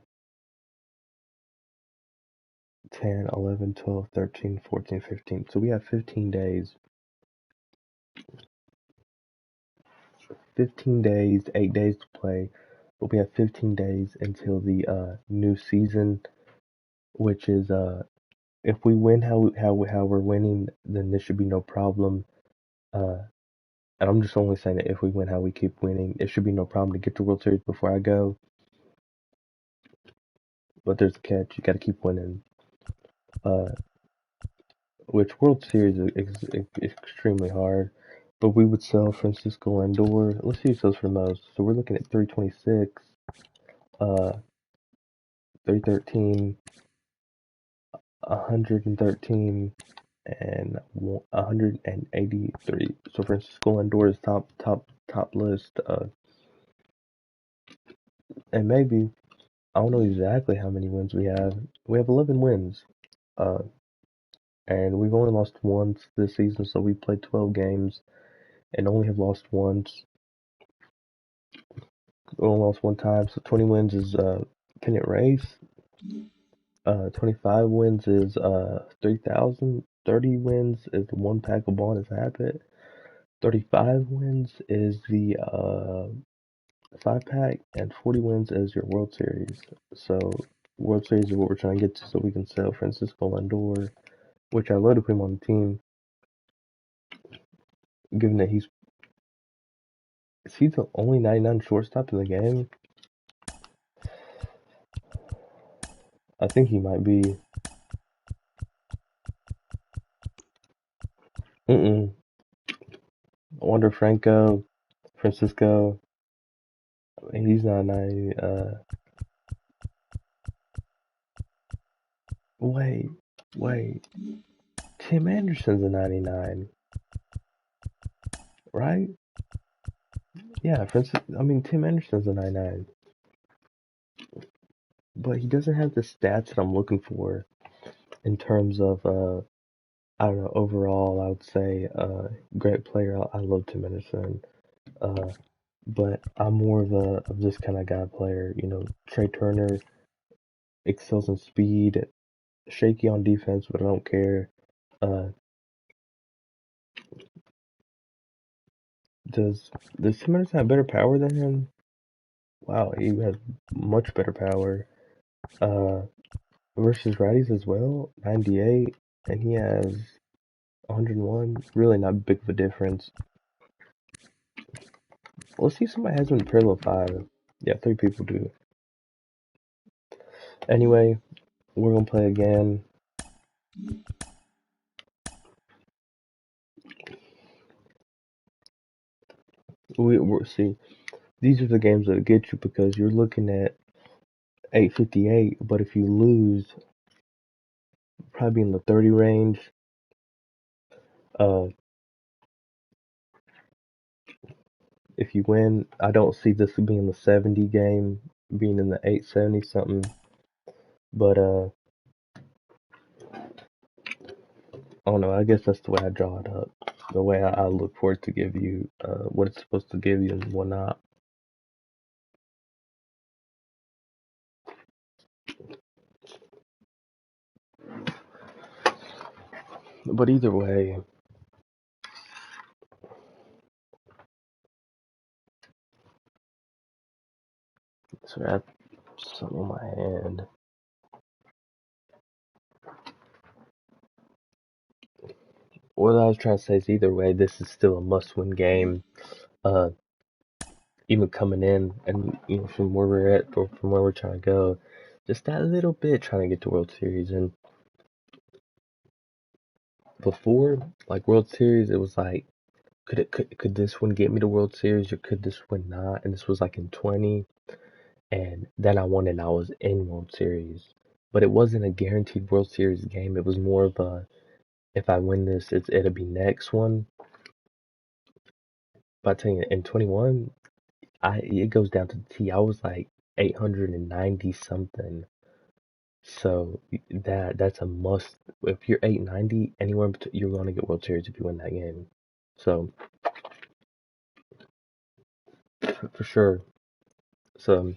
10, 11, 12, 13, 14, 15. So we have 15 days. 15 days, 8 days to play. but we have 15 days until the new season, which is if we win how we're winning, then there should be no problem. And I'm just only saying that if we win how we keep winning, it should be no problem to get to World Series before I go. But there's a catch: you got to keep winning. Which World Series is extremely hard. But we would sell Francisco Lindor. Let's see who sells for the most. So we're looking at 326, 313, 113, and 183. So Francisco Lindor is top list. And maybe I don't know exactly how many wins we have. We have 11 wins. And we've only lost once this season, so we played 12 games and only have lost once. We only lost one time, so 20 wins is pennant race. 25 wins is 3,000. 30 wins is the one pack of bonus habit. 35 wins is the 5 pack, and 40 wins is your World Series. So World Series is what we're trying to get to, so we can sell Francisco Lindor, which I love to put him on the team, given that he's the only 99 shortstop in the game. I think he might be. Wander Franco, Francisco. He's not 90. Wait. Tim Anderson's a 99, right? Yeah, Tim Anderson's a 99. But he doesn't have the stats that I'm looking for in terms of, I don't know, overall, I would say, great player. I love Tim Anderson. But I'm more of this kind of guy player. Trey Turner excels in speed, shaky on defense, but I don't care. Does Tim Anderson have better power than him? Wow, he has much better power. Versus righties as well, 98, and he has 101. Really not big of a difference. Let's see if somebody has him in parallel 5. Yeah, 3 people do. Anyway, we're gonna play again. We'll see. These are the games that get you because you're looking at 858, but if you lose, probably in the 30 range. If you win, I don't see this being the 70 game, being in the 870 something. But I don't know. I guess that's the way I draw it up. The way I look for it to give you what it's supposed to give you and whatnot. But either way, so I have something on my hand. What I was trying to say is either way, this is still a must-win game. Even coming in and from where we're at or from where we're trying to go, just that little bit trying to get to World Series. And before, like World Series, it was like, could this one get me to World Series or could this one not? And this was like in 20, and then I won and I was in World Series. But it wasn't a guaranteed World Series game. It was more of a, if I win this, it'll be next one. But I tell you, in 21, it goes down to the T. I was like 890 something. So that's a must. If you're 890, anywhere you're going to get World Series if you win that game. So for sure. So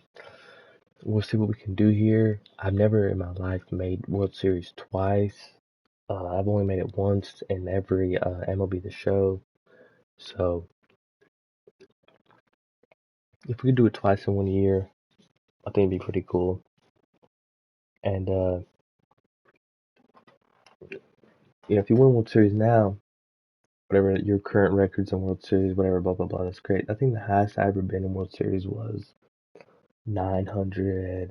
we'll see what we can do here. I've never in my life made World Series twice. I've only made it once in every MLB The Show. So if we could do it twice in 1 year, I think it'd be pretty cool. And if you win World Series now, whatever your current records in World Series, whatever, blah blah blah, that's great. I think the highest I ever been in World Series was 940.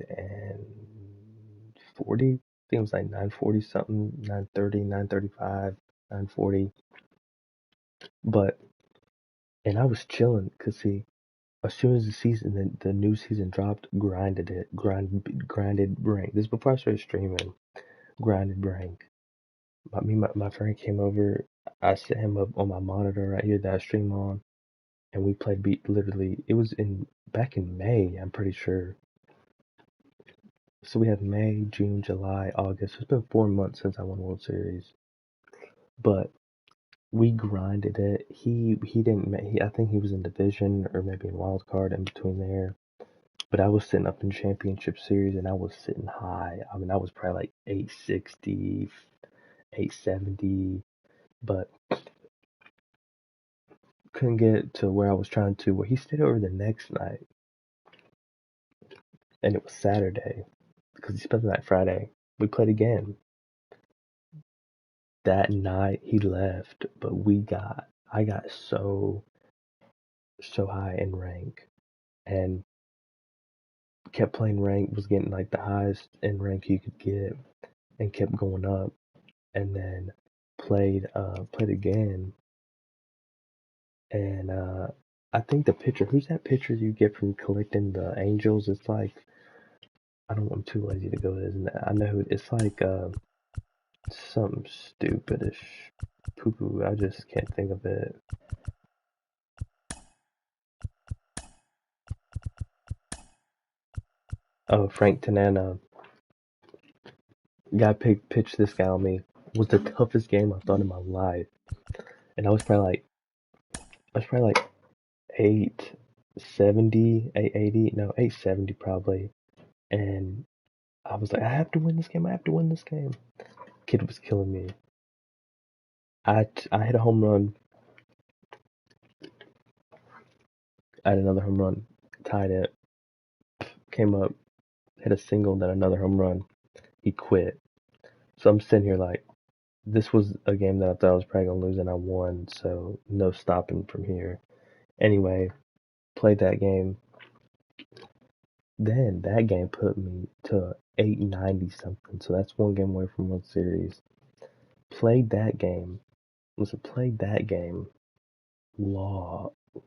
I think it was like 940 something, 930, 935, 940. But and I was chilling because see, as soon as the new season dropped, grinded rank. This is before I started streaming. Grinded rank. My friend came over. I set him up on my monitor right here that I stream on, and we played beat literally. It was back in May, I'm pretty sure. So we have May, June, July, August. It's been 4 months since I won World Series, but we grinded it. He didn't. I think he was in division or maybe in wild card in between there. But I was sitting up in championship series and I was sitting high. I mean, I was probably like 860, 870, but couldn't get to where I was trying to. Well, he stayed over the next night, and it was Saturday because he spent the night Friday. We played again. That night he left, but I got so high in rank and kept playing rank, was getting like the highest in rank you could get and kept going up, and then played again, and I think the picture, who's that picture you get from collecting the angels? It's like, I'm too lazy to go this, and I know who it's like, something stupidish poo poo, I just can't think of it. Oh, Frank Tanana. Guy pitched this guy on me. It was the toughest game I've done in my life. And I was probably like 870, 880, no, 870 probably. And I was like, I have to win this game. Kid was killing me. I hit a home run. I had another home run, tied it, came up, hit a single, then another home run. He quit. So I'm sitting here like, this was a game that I thought I was probably gonna lose, and I won, so no stopping from here. Anyway, played that game. Then that game put me to 890 something, so that's one game away from World Series. Played that game.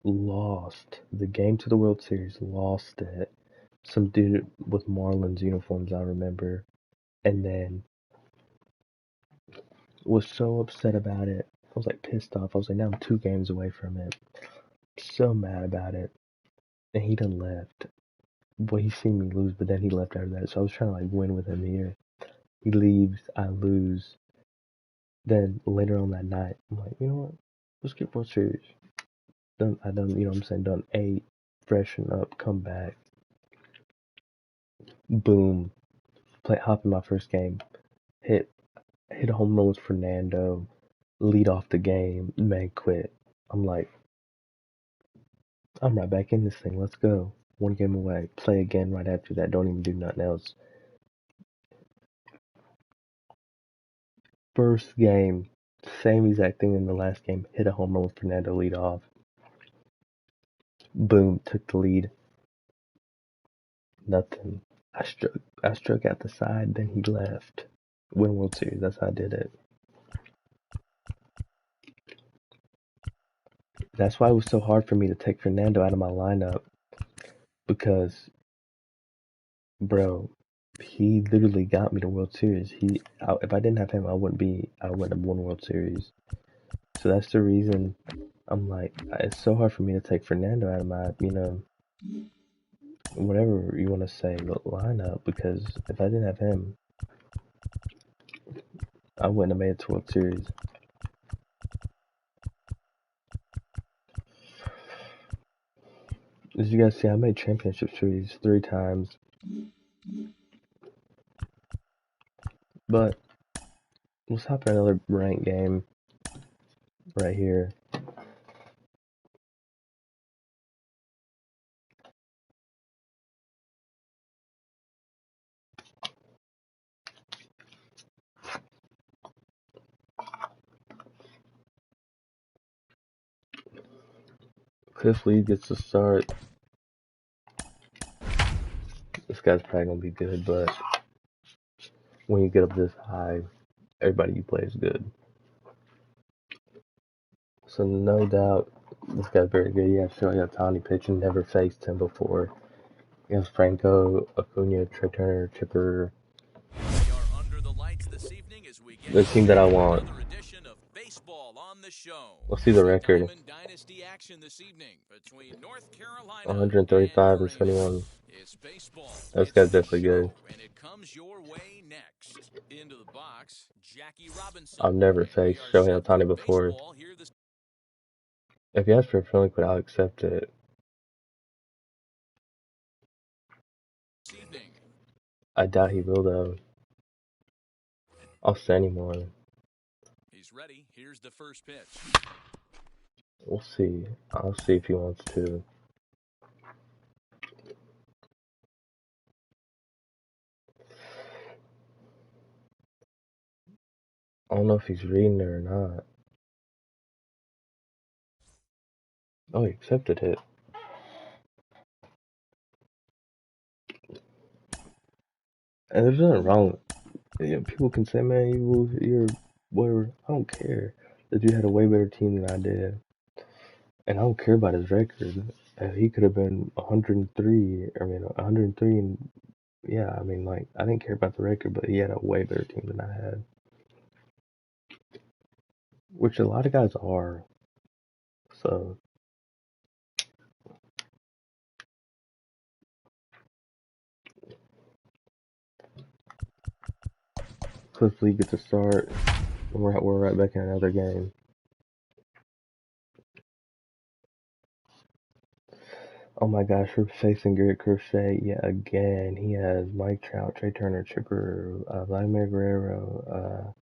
Lost the game to the World Series. Lost it. Some dude with Marlins uniforms, I remember, and then was so upset about it. I was like pissed off. I was like, now I'm 2 games away from it. So mad about it. And he done left. Boy, he seen me lose, but then he left after that. So I was trying to like win with him here. He leaves, I lose. Then later on that night, I'm like, you know what? Let's get World Series. Done, you know what I'm saying? Done 8, freshen up, come back. Boom. Hop in my first game. Hit a home run with Fernando. Lead off the game. Man quit. I'm like, I'm right back in this thing. Let's go. 1 game away. Play again right after that. Don't even do nothing else. First game, same exact thing in the last game. Hit a home run with Fernando, lead off. Boom, took the lead. Nothing. I struck out the side, then he left. Win World Series, that's how I did it. That's why it was so hard for me to take Fernando out of my lineup. Because, bro, he literally got me to World Series. If I didn't have him, I wouldn't have won World Series. So that's the reason I'm like, it's so hard for me to take Fernando out of my, whatever you want to say, lineup, because if I didn't have him, I wouldn't have made it to World Series. As you guys see, I made championship series 3 times. But let's hop in another ranked game right here. Fifth lead gets to start. This guy's probably gonna be good, but when you get up this high, everybody you play is good. So no doubt, this guy's very good. You have Shohei Ohtani pitching, never faced him before. He has Franco, Acuna, Trey Turner, Chipper. We are under the lights this evening as we get The team that I want. another edition of baseball on the show. Let's see the record. Diamond Dynasty action this evening between North Carolina 135 and and 71. It's baseball. This It's guy's the definitely good. show, and it comes your way next. Into the box, Jackie Robinson. I've never faced We are Shohei set for Ohtani before. baseball here this If you ask for a friendly quit, I'll accept it. evening. I doubt he will though. I'll send him one. He's ready. Here's the first pitch. We'll see. I'll see if he wants to. I don't know if he's reading it or not. Oh, he accepted it. And there's nothing wrong. You know, people can say, man, you're whatever. I don't care. The dude had a way better team than I did. And I don't care about his record. He could have been 103. I mean, 103 and yeah, I mean, like, I didn't care about the record, but he had a way better team than I had. Which a lot of guys are. So. Cliff Lee gets a start. We're right back in another game. Oh my gosh, we're facing Garrett Crochet yet again. He has Mike Trout, Trey Turner, Chipper, Vladimir Guerrero,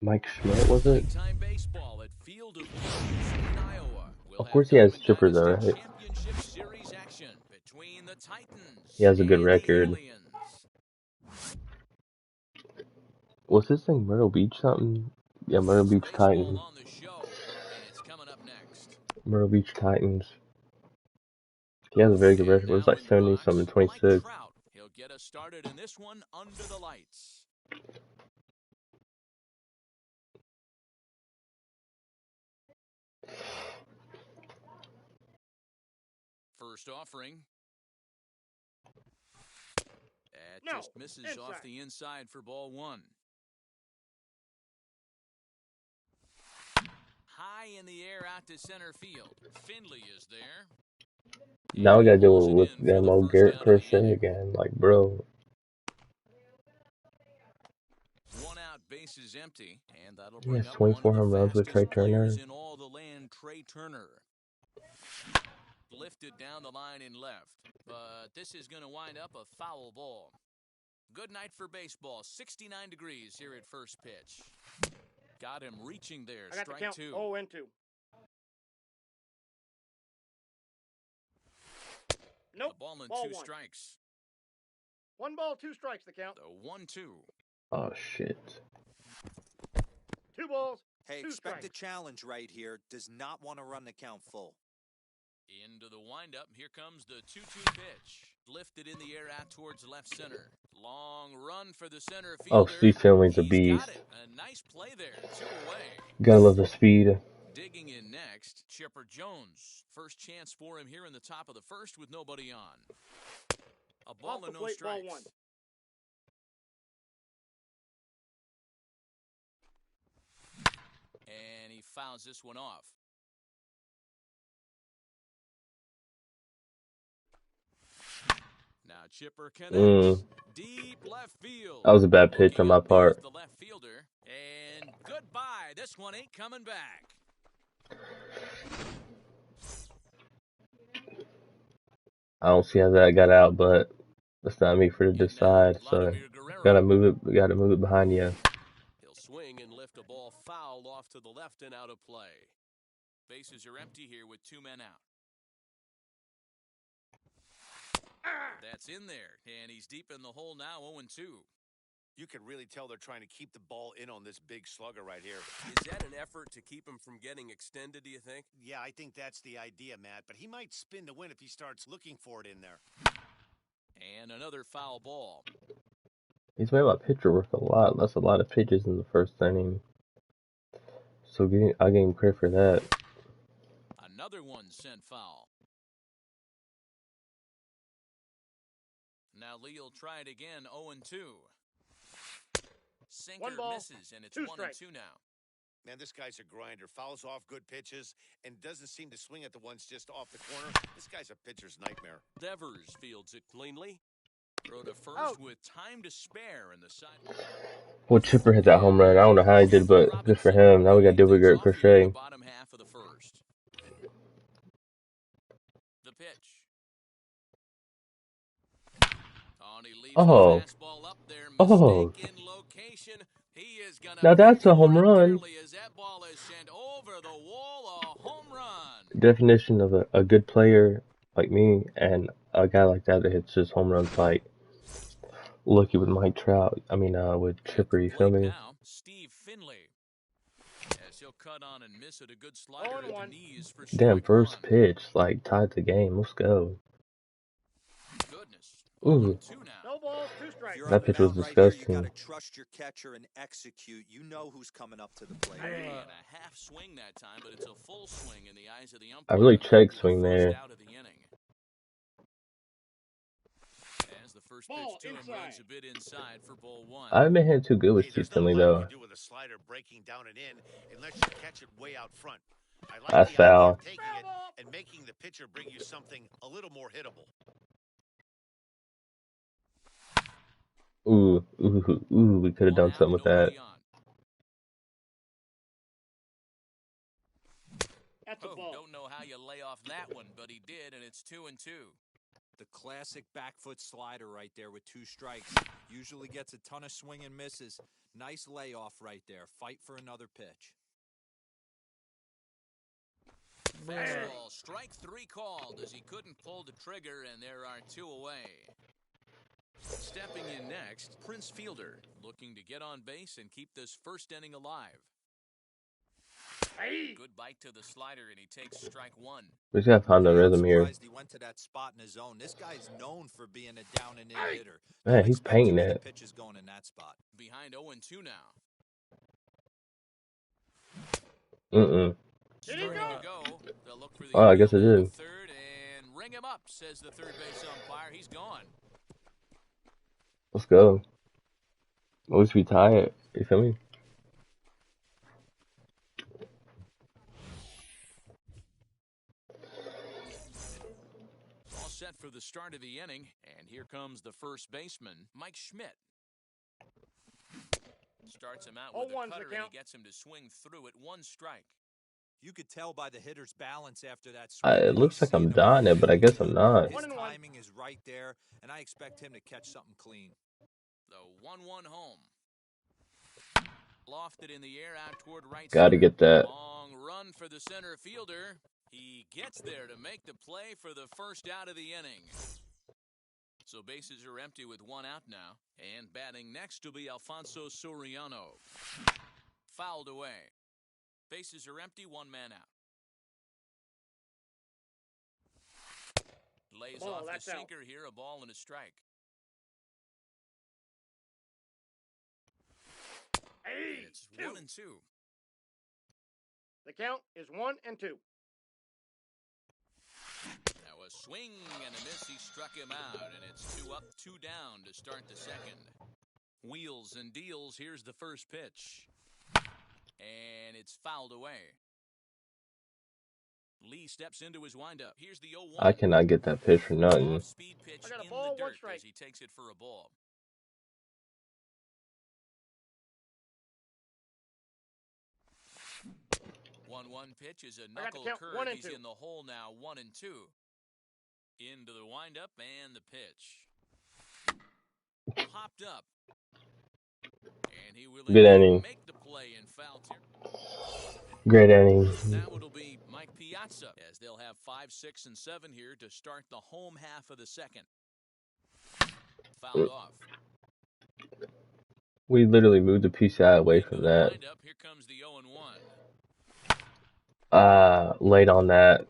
Mike Schmidt, was it? Of course he has Chipper though, right? He has a good record. Was this thing Myrtle Beach something? Yeah, Myrtle Beach Titans. Myrtle Beach Titans. He has a very good record. It was like 70-something, 26. He'll get us started in this one under the lights. First offering. That just misses off the inside for ball one. High in the air out to center field. Finley is there. Now we gotta deal with them old Garrett Crochet again. Like, bro. One out, base is empty, and that'll He bring has up 24 one of home the runs with Trey fastest Turner. players in all the land, Trey Turner. Lifted down the line in left, but this is going to wind up a foul ball. Good night for baseball. 69 degrees here at first pitch. Got him reaching there. I got Strike the count. two. 0-2. Nope. A ball and ball two one. strikes. 1 ball, 2 strikes, the count. The 1-2. Oh, shit. 2 balls, Hey, 2 expect strikes. a challenge right here. Does not want to run the count full. Into the windup. Here comes the 2-2 pitch. Lifted in the air out towards left center. Long run for the center fielder. Oh, Steve Finley's a beast. Got it. A nice play there. 2 away. Gotta love the speed. Digging in next, Chipper Jones. First chance for him here in the top of the first with nobody on. A ball and no strikes. Ball 1. And he fouls this one off. Now Chipper connects. Deep left field. That was a bad pitch on my part. The left fielder. And goodbye. This one ain't coming back. I don't see how that got out, but that's not me for to decide. So gotta move it behind you. He'll swing and lift a ball foul off to the left and out of play. Bases are empty here with 2 men out. That's in there, and he's deep in the hole now, 0-2. You can really tell they're trying to keep the ball in on this big slugger right here. Is that an effort to keep him from getting extended, do you think? Yeah, I think that's the idea, Matt, but he might spin to win if he starts looking for it in there. And another foul ball. He's made my pitcher work a lot. That's a lot of pitches in the first inning. So I gave him credit for that. Another one sent foul. Now Lee will try it again, 0-2. Sinker One ball, misses, and it's 2 1-2 strikes. now. Man, this guy's a grinder. Fouls off good pitches and doesn't seem to swing at the ones just off the corner. This guy's a pitcher's nightmare. Devers fields it cleanly. Throw to first Out. with time to spare in the side. Well, Chipper hit that home run. I don't know how he did, but good for him. Now we got to deal with Garrett Crochet. Bottom half of the first. The pitch. He leaves the fastball up there. Mistaken location. He is gonna Now that's a home run. as that ball is sent over the wall, a home run. Definition of a good player like me and a guy like that hits his home runs like Lucky with Mike Trout. I mean, with Chipper, you feel me? Now, Steve Finley. As he'll cut on and miss it, a good slider at the knees for Damn, strike first one. pitch, like, tied the game. Let's go. Goodness. Ooh. 2 now. No balls, 2 strikes. That pitch was Right here, disgusting. you got to trust your catcher and execute. You know who's coming up to the plate. And a half swing that time, but it's a full swing in the eyes of the I umpire. really checked The swing first there. out of the inning. As the first Ball pitch to him inside. runs a bit inside for ball 1. I haven't been hitting too good with Steve There's not a Finley, lot you though. can do with a slider breaking down and in unless you catch it way out front. I like That's the idea foul. of taking it and making the pitcher bring you something a little more hittable. Ooh, we could have done something with that. That's a ball. Don't know how you lay off that one, but he did, and it's 2-2. The classic back foot slider right there with 2 strikes. Usually gets a ton of swing and misses. Nice layoff right there. Fight for another pitch. Fastball, strike 3 called as he couldn't pull the trigger, and there are 2 away. Stepping in next, Prince Fielder, looking to get on base and keep this first inning alive. Good bite to the slider, and he takes strike 1. We just gotta find the rhythm here. Surprised he went to that spot in his own. This guy's known for being a down and in hitter. Man, he's painting it. it. Pitches going in that spot. Behind 0-2 now. Did he Ready go? to go. They'll look for the Oh, I guess I infield did. third and ring him up, says the third base umpire. He's gone. Let's go. At least we tie it. You feel me? All set for the start of the inning, and here comes the first baseman, Mike Schmidt. Starts him out with a 0-1's the cutter, and count. he gets him to swing through it. 1 strike. You could tell by the hitter's balance after that It swing. looks like I'm dying it, but I guess I'm not. His 1-1. timing is right there, and I expect him to catch something clean. The 1-1 home. Lofted in the air out toward right Gotta center. get that. Long run for the center fielder. He gets there to make the play for the first out of the inning. So bases are empty with 1 out now. And batting next will be Alfonso Soriano. Fouled away. Bases are empty, 1 man out. Lays Ball, off the that's out. sinker here, a ball and a strike. It's 1-2. The count is 1-2. Now a swing and a miss, he struck him out, and it's 2 up, 2 down to start the second. Wheels and deals, here's the first pitch. And it's fouled away. Lee steps into his windup. Here's the 0-1. I cannot get that pitch for nothing. Off-speed pitch I got a in ball, the 1 dirt strike. as he takes it for a ball. One pitch is a I got the knuckle count, curve. 1 and He's 2. in the hole now, 1-2. Into the windup and the pitch. Popped up. And he will Good inning. make the play in foul territory. Great inning. Now it'll be Mike Piazza, as they'll have 5, 6, and 7 here to start the home half of the second. Fouled off. We literally moved the PCI away from that. Windup, here comes the 0-1. Late on that.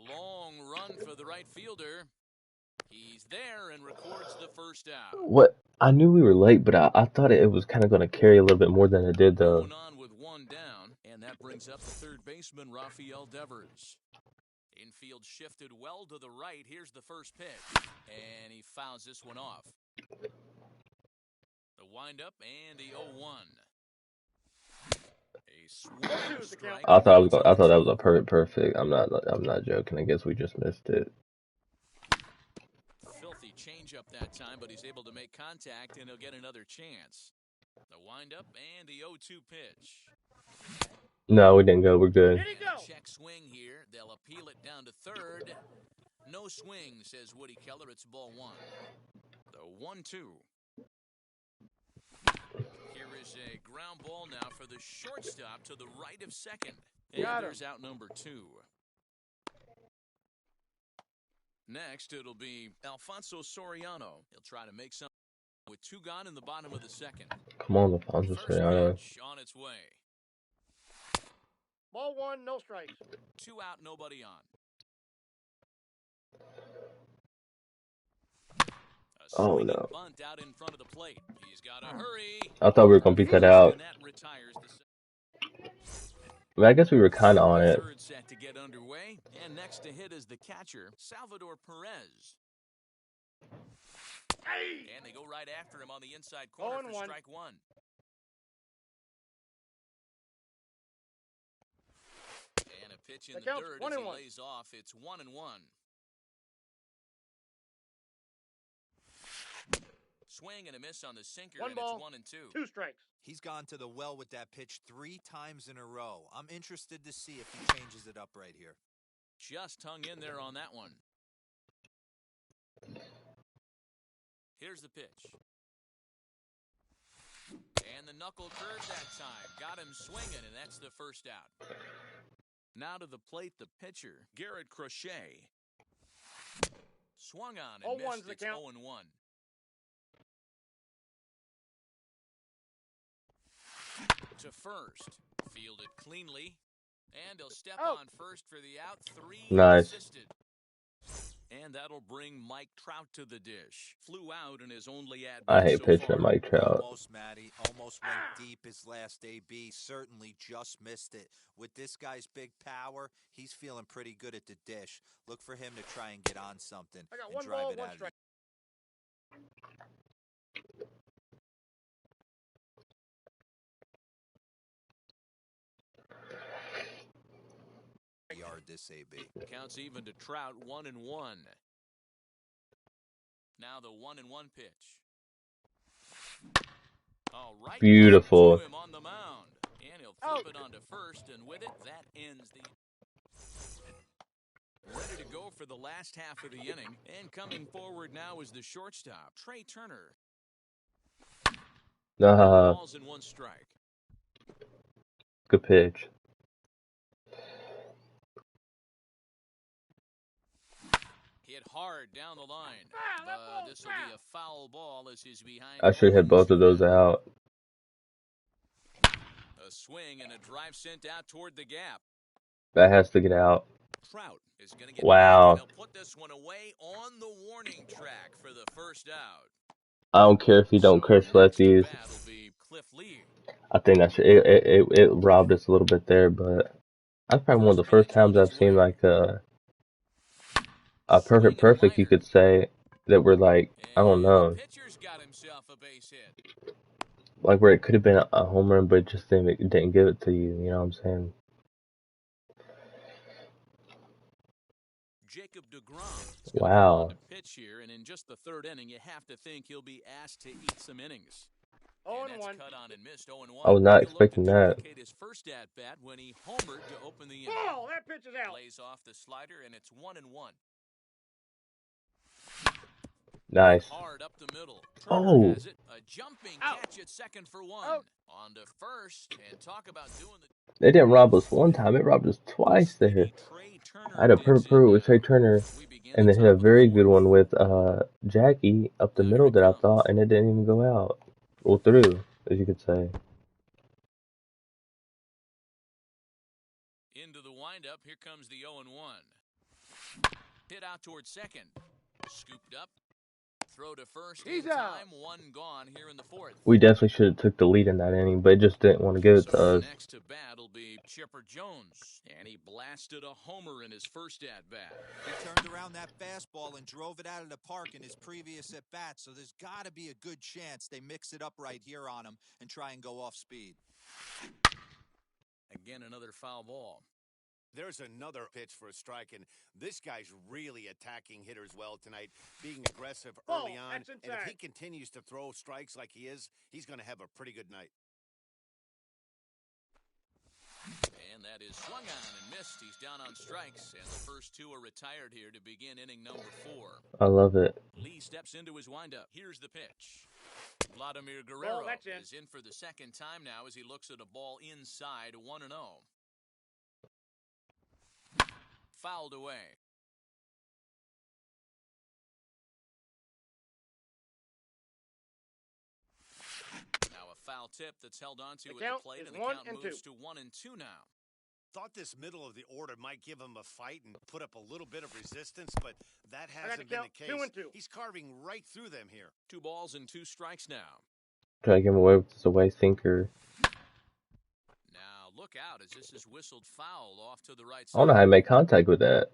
Long run for the right fielder. He's there and records the first out. What? I knew we were late, but I thought it was kind of going to carry a little bit more than it did, though. Going on with one down, and that brings up the third baseman, Rafael Devers. Infield shifted well to the right. Here's the first pitch, and he fouls this one off. The windup and the 0-1. A swing strike. I thought that was a perfect. I'm not joking. I guess we just missed it. Filthy changeup that time, but he's able to make contact, and he'll get another chance. The windup and the 0-2 pitch. No, we didn't go. We're good. Check swing here. They'll appeal it down to third. No swing, says Woody Keller. It's ball one. The 1-2. Here is a ground ball now for the shortstop to the right of second. And there's out number 2. Next, it'll be Alfonso Soriano. He'll try to make something with 2 gone in the bottom of the second. Come on, Alfonso Soriano. First pitch on its way. Ball 1, no strikes. 2 out, nobody on. Oh no! Bunt out in front of the plate. He's got to hurry. I thought we were gonna beat that out. I mean, I guess we were kind of on it. Third set to get underway, and next to hit is the catcher, Salvador Perez. And they go right after him on the inside corner for strike 1. And a pitch in the third as he lays off. It's 1-1. Swing and a miss on the sinker, and it's 1-2. 2 strikes. He's gone to the well with that pitch 3 times in a row. I'm interested to see if he changes it up right here. Just hung in there on that one. Here's the pitch. And the knuckle curve that time. Got him swinging, and that's the first out. Now to the plate, the pitcher, Garrett Crochet. Swung on and missed. It's 0-1. To first, fielded cleanly, and he'll step on first for the out. 3 nice. Assisted. And that'll bring Mike Trout to the dish. Flew out in his only at. I hate pitching at Mike Trout. Almost, Matty. Almost went deep his last AB. Certainly just missed it. With this guy's big power, he's feeling pretty good at the dish. Look for him to try and get on something and drive it out of it. Yard this AB. Counts even to Trout, 1-1. Now the 1-1 pitch. All right, beautiful. him on the mound, and he'll flip it onto first, and with it, that ends the. Ready to go for the last half of the inning, and coming forward now is the shortstop, Trey Turner. Balls in 1 strike. Good pitch. Hit hard down the line. This will be a foul ball as he's behind. I should hit both of those out. A swing and a drive sent out toward the gap. That has to get out. Trout is going to get wow. He'll put this one away on the warning track for the first out. I don't care if you don't curse lefties. I think that it robbed us a little bit there, but that's probably one of the first times I've seen like a perfect, you could say, that we're like, I don't know, like where it could have been a home run, but it just didn't give it to you. You know what I'm saying? Jacob DeGrom. Wow. Pitch here, and in just the 3rd inning, you have to think he'll be asked to eat some innings. 0-1. Cut on and missed. 0-1. I was not expecting that. His first at bat when he homered to open the inning. Oh, that pitch is out. Plays off the slider, and it's 1-1. Nice. Hard up the middle. Oh. Has it. A jumping catch at second for 1. On to first, and talk about doing the. They didn't rob us one time. It robbed us twice there. I had a perfect with Trey Turner, and they hit a very good one with Jackie up the middle that I thought, and it didn't even go out. Well, through, as you could say. Into the windup, here comes the 0-1. Hit out towards second. Scooped up. Throw to first He's in out. time. One gone here in the fourth. We definitely should have took the lead in that inning, but it just didn't want to give it to So us. next to bat will be Chipper Jones, and he blasted a homer in his first at-bat. He turned around that fastball and drove it out of the park in his previous at-bat, so there's got to be a good chance they mix it up right here on him and try and go off speed. Again, another foul ball. There's another pitch for a strike, and this guy's really attacking hitters well tonight, being aggressive Ball, early on. that's And if inside. he continues to throw strikes like he is, he's going to have a pretty good night. And that is swung on and missed. He's down on strikes, and the first two are retired here to begin inning number 4. I love it. Lee steps into his windup. Here's the pitch. Vladimir Guerrero that's in. is in for the second time now as he looks at a ball inside 1-0. Fouled away. Now a foul tip that's held onto The at count the plate, is and the 1 count and moves 2. to 1-2 now. Thought this middle of the order might give him a fight and put up a little bit of resistance, but that got hasn't the been the count, case. 2-2. He's carving right through them here. 2 balls and 2 strikes now. Try to get him away with this away sinker. Now look out as this is whistled foul off to the right I don't know side. how to make contact with that.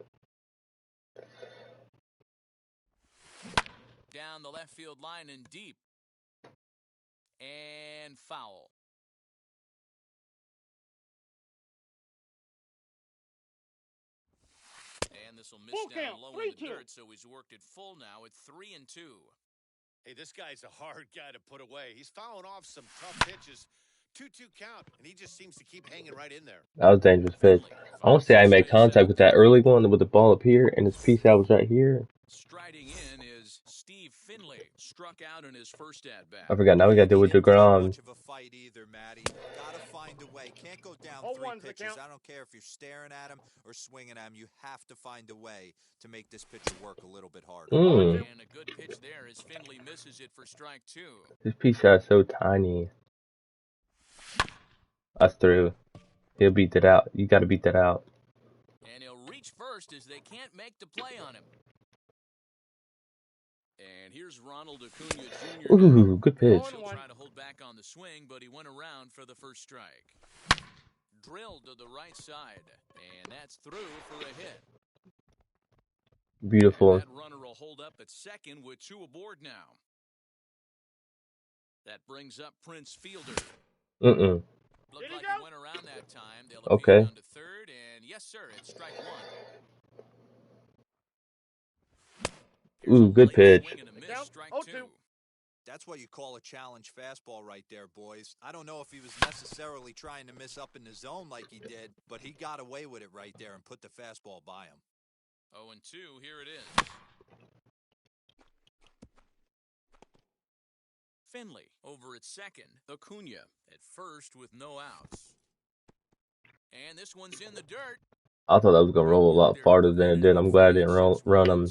Down the left field line and deep. And foul. And this will miss Full down count, low in the 3-2. dirt, so he's worked it full now at 3-2. Hey, this guy's a hard guy to put away. He's fouling off some tough pitches. 2-2 count, and he just seems to keep hanging right in there. That was a dangerous pitch. I want to say I made contact with that early one with the ball up here, and his piece out was right here. Striding in is Steve Finley. Struck out in his first at-bat. I forgot. Now we got to deal with He didn't put up DeGrom. much of a fight either, Matty. Gotta find a way. Can't go down 0-1's the 3 pitches. count. I don't care if you're staring at him or swinging at him. You have to find a way to make this pitcher work a little bit harder. Mm. And a good pitch there as Finley misses it for strike 2. His piece out is so tiny. That's through. He'll beat that out. You got to beat that out. And he'll reach first as they can't make the play on him. And here's Ronald Acuna Jr. Ooh, good pitch. He'll try to hold back on the swing, but he went around for the first strike. Drilled to the right side, and that's through for a hit. Beautiful. That runner will hold up at second with 2 aboard now. That brings up Prince Fielder. Mm-mm. Looked Did he like go? he went around that time. They'll Okay. appeal down to third, and yes, sir, it's strike 1. Ooh, good pitch. Swing and a miss, Down, strike 0-2. 2. That's what you call a challenge fastball right there, boys. I don't know if he was necessarily trying to miss up in the zone like he did, but he got away with it right there and put the fastball by him. 0-2, here it is. Finley over at second. Acuna at first with no outs. And this one's in the dirt. I thought that was going to roll a lot farther than it did. I'm glad I didn't run him.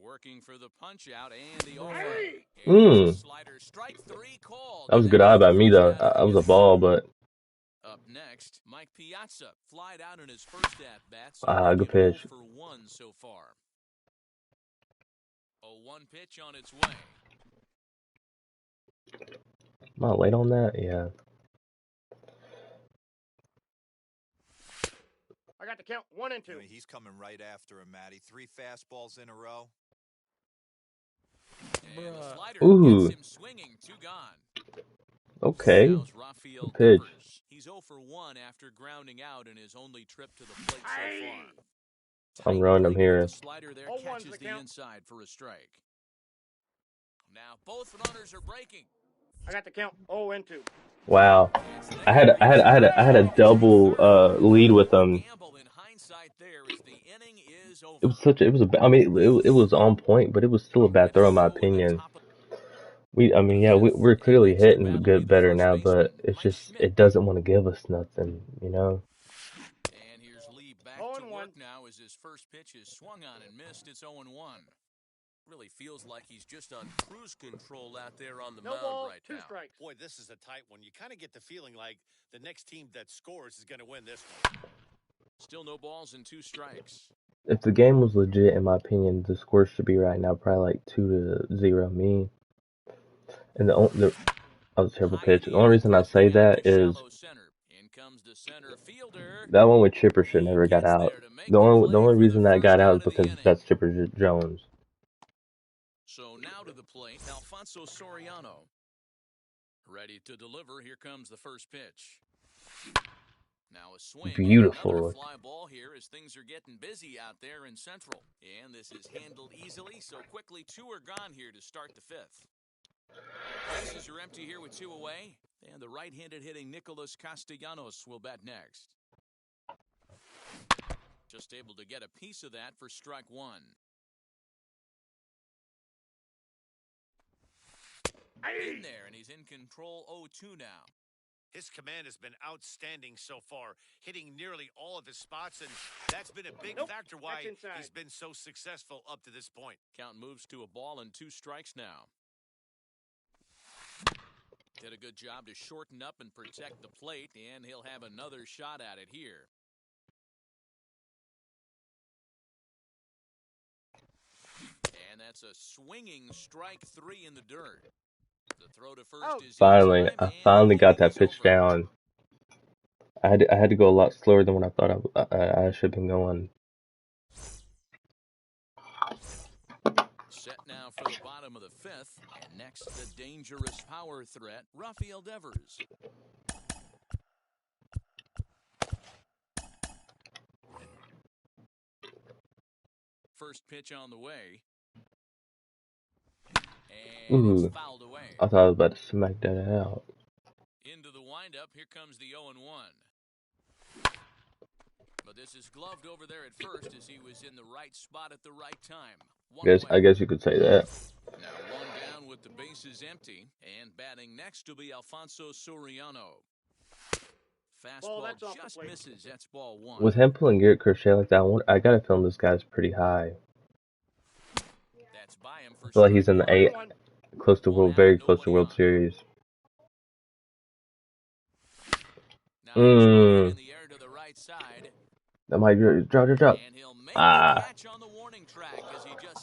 Working for the punch out and the offer. Hey! Slider, strike 3 called. That was a good eye by me, though. That was a ball, but... Up next, Mike Piazza flied out in his first at-bat. Good pitch. For 1 so far. A 1 pitch on its way. Am I late on that? Yeah. I got the count 1 and 2. I mean, he's coming right after him, Matty. 3 fastballs in a row. And the slider Ooh. gets him swinging. 2 gone. Okay. Now's Rafael Good pitch. Devers. He's 0 for 1 after grounding out in his only trip to the plate so far. I'm running him here. The slider there 0-1's catches the the count. inside for a strike. Now both runners are breaking. I got the count 0 and 2. Wow. I had a double lead with them. Gamble in hindsight there as the inning is over. It was on point, but it was still a bad throw in my opinion. We're clearly hitting good better now, but it's just it doesn't want to give us nothing, you know. And here's Lee back 0 to and work 1. now as his first pitch is swung on and missed. It's 0-1. Really feels like he's just on cruise control out there on the No mound ball, right 2 now. strikes. Boy, this is a tight one. You kind of get the feeling like the next team that scores is going to win this one. Still no balls and 2 strikes. If the game was legit, in my opinion, the score should be right now probably like 2-0 me. And that was a terrible pitch. The only reason I say that is In comes the center fielder. that one with Chipper should He never got gets out. there to make The only play for reason the that got first out is of the because inning. that's Chipper Jones. So now to the plate, Alfonso Soriano. Ready to deliver. Here comes the first pitch. Now a swing. Beautiful. Another fly ball here as things are getting busy out there in Central. And this is handled easily, so quickly 2 are gone here to start the 5th. Bases are empty here with 2 away. And the right-handed hitting Nicholas Castellanos will bat next. Just able to get a piece of that for strike 1. In there, and he's in control 0-2 now. His command has been outstanding so far, hitting nearly all of his spots, and that's been a big factor why he's been so successful up to this point. Count moves to a ball and 2 strikes now. Did a good job to shorten up and protect the plate, and he'll have another shot at it here. And that's a swinging strike 3 in the dirt. The throw to first is Finally, I finally got that pitch down. I had to go a lot slower than what I thought I should have been going. Set now for the bottom of the 5th, and next the dangerous power threat, Rafael Devers. First pitch on the way. And it's fouled away. I thought I was about to smack that out. Into the windup, here comes the 0-1. But this is gloved over there at first as he was in the right spot at the right time. I guess you could say that. Now 1 down with the bases empty, and batting next to be Alfonso Soriano. Fastball just misses. That's ball 1. With him pulling Garrett Crochet like that, I got a feeling this guy's pretty high. That's by him for I feel like he's in the very close to World Series. Now in the air to the right side. That might drop. I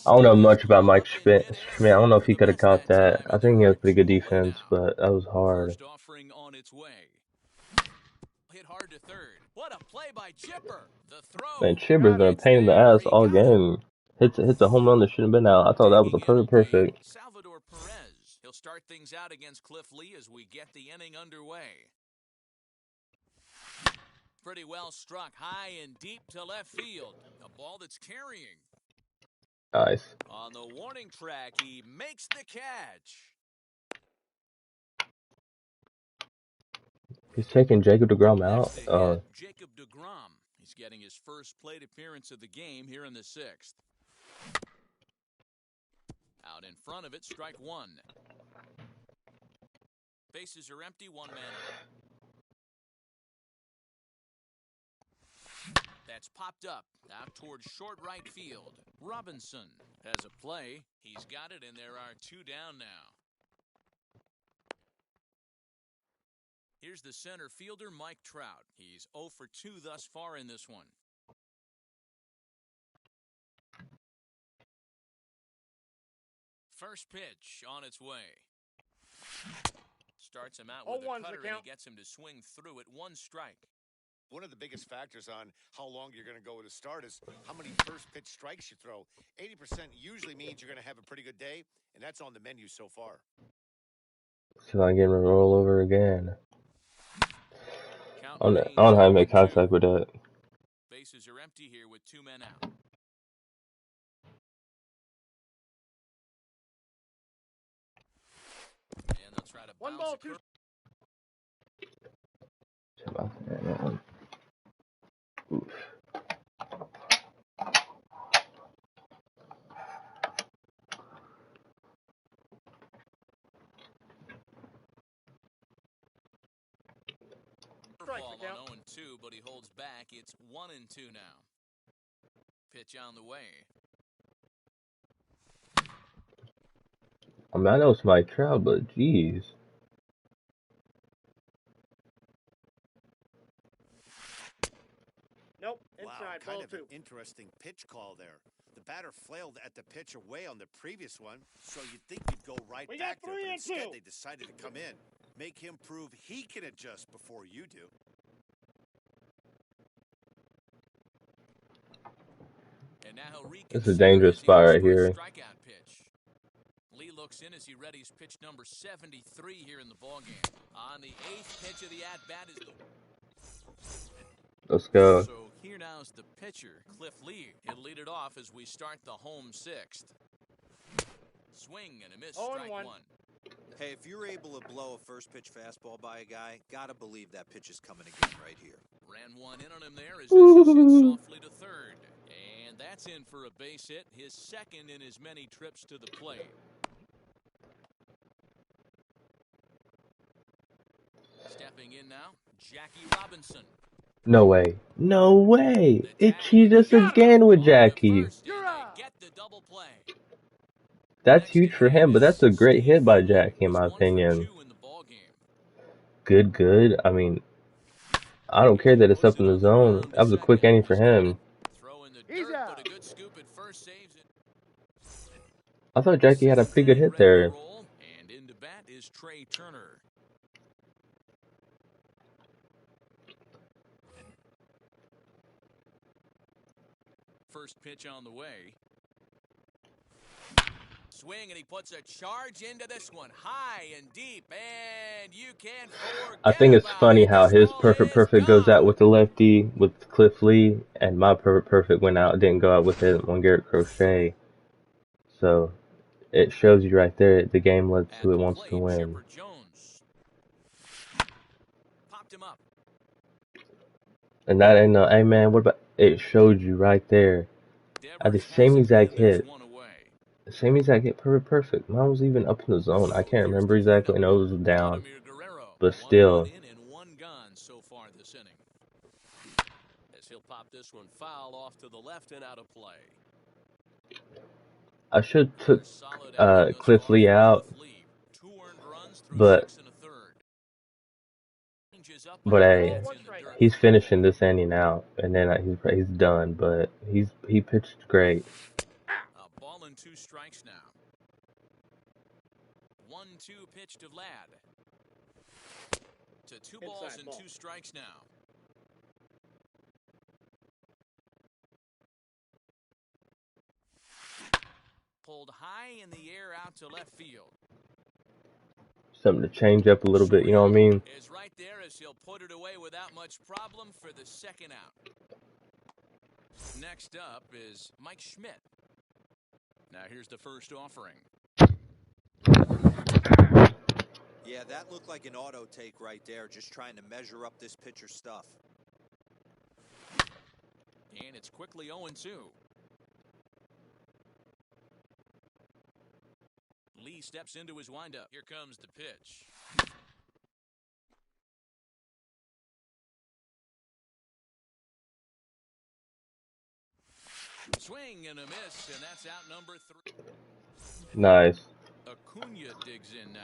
don't know much about Mike Schmidt. I don't know if he could have caught that. I think he has pretty good defense, but that was hard. First offering on its way. Hit hard to third. What a play by Chipper. The throw. Man, Chipper's been a pain in the ass all game. Hits a home run that shouldn't have been out. I thought that was a perfect. Salvador Perez. He'll start things out against Cliff Lee as we get the inning underway. Pretty well struck high and deep to left field. A ball that's carrying. Nice. On the warning track, he makes the catch. He's taking Jacob deGrom out. Jacob deGrom. He's getting his first plate appearance of the game here in the 6th. Out in front of it, strike 1. Bases are empty, 1 man out. That's popped up, out towards short right field. Robinson has a play. He's got it, and there are 2 down now. Here's the center fielder, Mike Trout. He's 0 for 2 thus far in this one. First pitch on its way. Starts him out with a cutter, and he gets him to swing through it. 1 strike. One of the biggest factors on how long you're going to go with a start is how many first pitch strikes you throw. 80% usually means you're going to have a pretty good day, and that's on the menu so far. See if I can get him to roll over again. I don't know how to make contact with that. Bases are empty here with 2 men out. And they'll try to 1 ball, 2. Oof. Ball on 0-2, but he holds back. It's 1-2 now. Pitch on the way. I mean, I know it's Mike Trout, but geez. Nope, Wow, inside, kind ball of an 2. interesting pitch call there. The batter flailed at the pitch away on the previous one, so you'd think he'd go right We back got there, 3 but and instead 2. they decided to come in. Make him prove he can adjust before you do. And now he'll This is a reconsider dangerous as he spot looks right for a here. strikeout pitch. Lee looks in as he readies pitch number 73 here in the ballgame. On the 8th pitch of the at-bat is the... Let's go. So here now's the pitcher, Cliff Lee. He'll lead it off as we start the home 6th. Swing and a miss, 0-1. strike 1. Hey, if you're able to blow a first pitch fastball by a guy, gotta believe that pitch is coming again right here. Ran one in on him there as this is hit softly to third. And that's in for a base hit, his second in as many trips to the plate. Stepping in now, Jackie Robinson. No way. No way. It cheated us again with Jackie. Get the double play. That's huge for him, but that's a great hit by Jackie, in my opinion. Good. I mean, I don't care that it's up in the zone. That was a quick inning for him. I thought Jackie had a pretty good hit there. And into bat is Trey Turner. First pitch on the way. Swing, and he puts a charge into this one, high and deep, and you can't forget. I think it's funny how his perfect goes out with the lefty with Cliff Lee, and my perfect went out, didn't go out with it on Garrett Crochet. So it shows you right there the game lets who it wants to win. Popped him up. And that ain't no, hey man, what about, it showed you right there. I had the same exact hit. The same exact hit, perfect. Mine was even up in the zone. I can't remember exactly. I know it was down, but still. So far this inning. As he'll pop this one foul off to the left and out of play. I should took Cliff Lee out, but hey, he's finishing this inning out, and then he's done. But he pitched great. A ball and 2 strikes now. 1-2 pitch to Vlad. To 2 balls and 2 strikes now. Pulled high in the air out to left field. Something to change up a little bit, you know what I mean? Is right there as he'll put it away without much problem for the second out. Next up is Mike Schmidt. Now here's the first offering. Yeah, that looked like an auto take right there, just trying to measure up this pitcher's stuff. And it's quickly 0-2. Lee steps into his windup. Here comes the pitch. Swing and a miss, and that's out number 3. Nice. Acuna digs in now.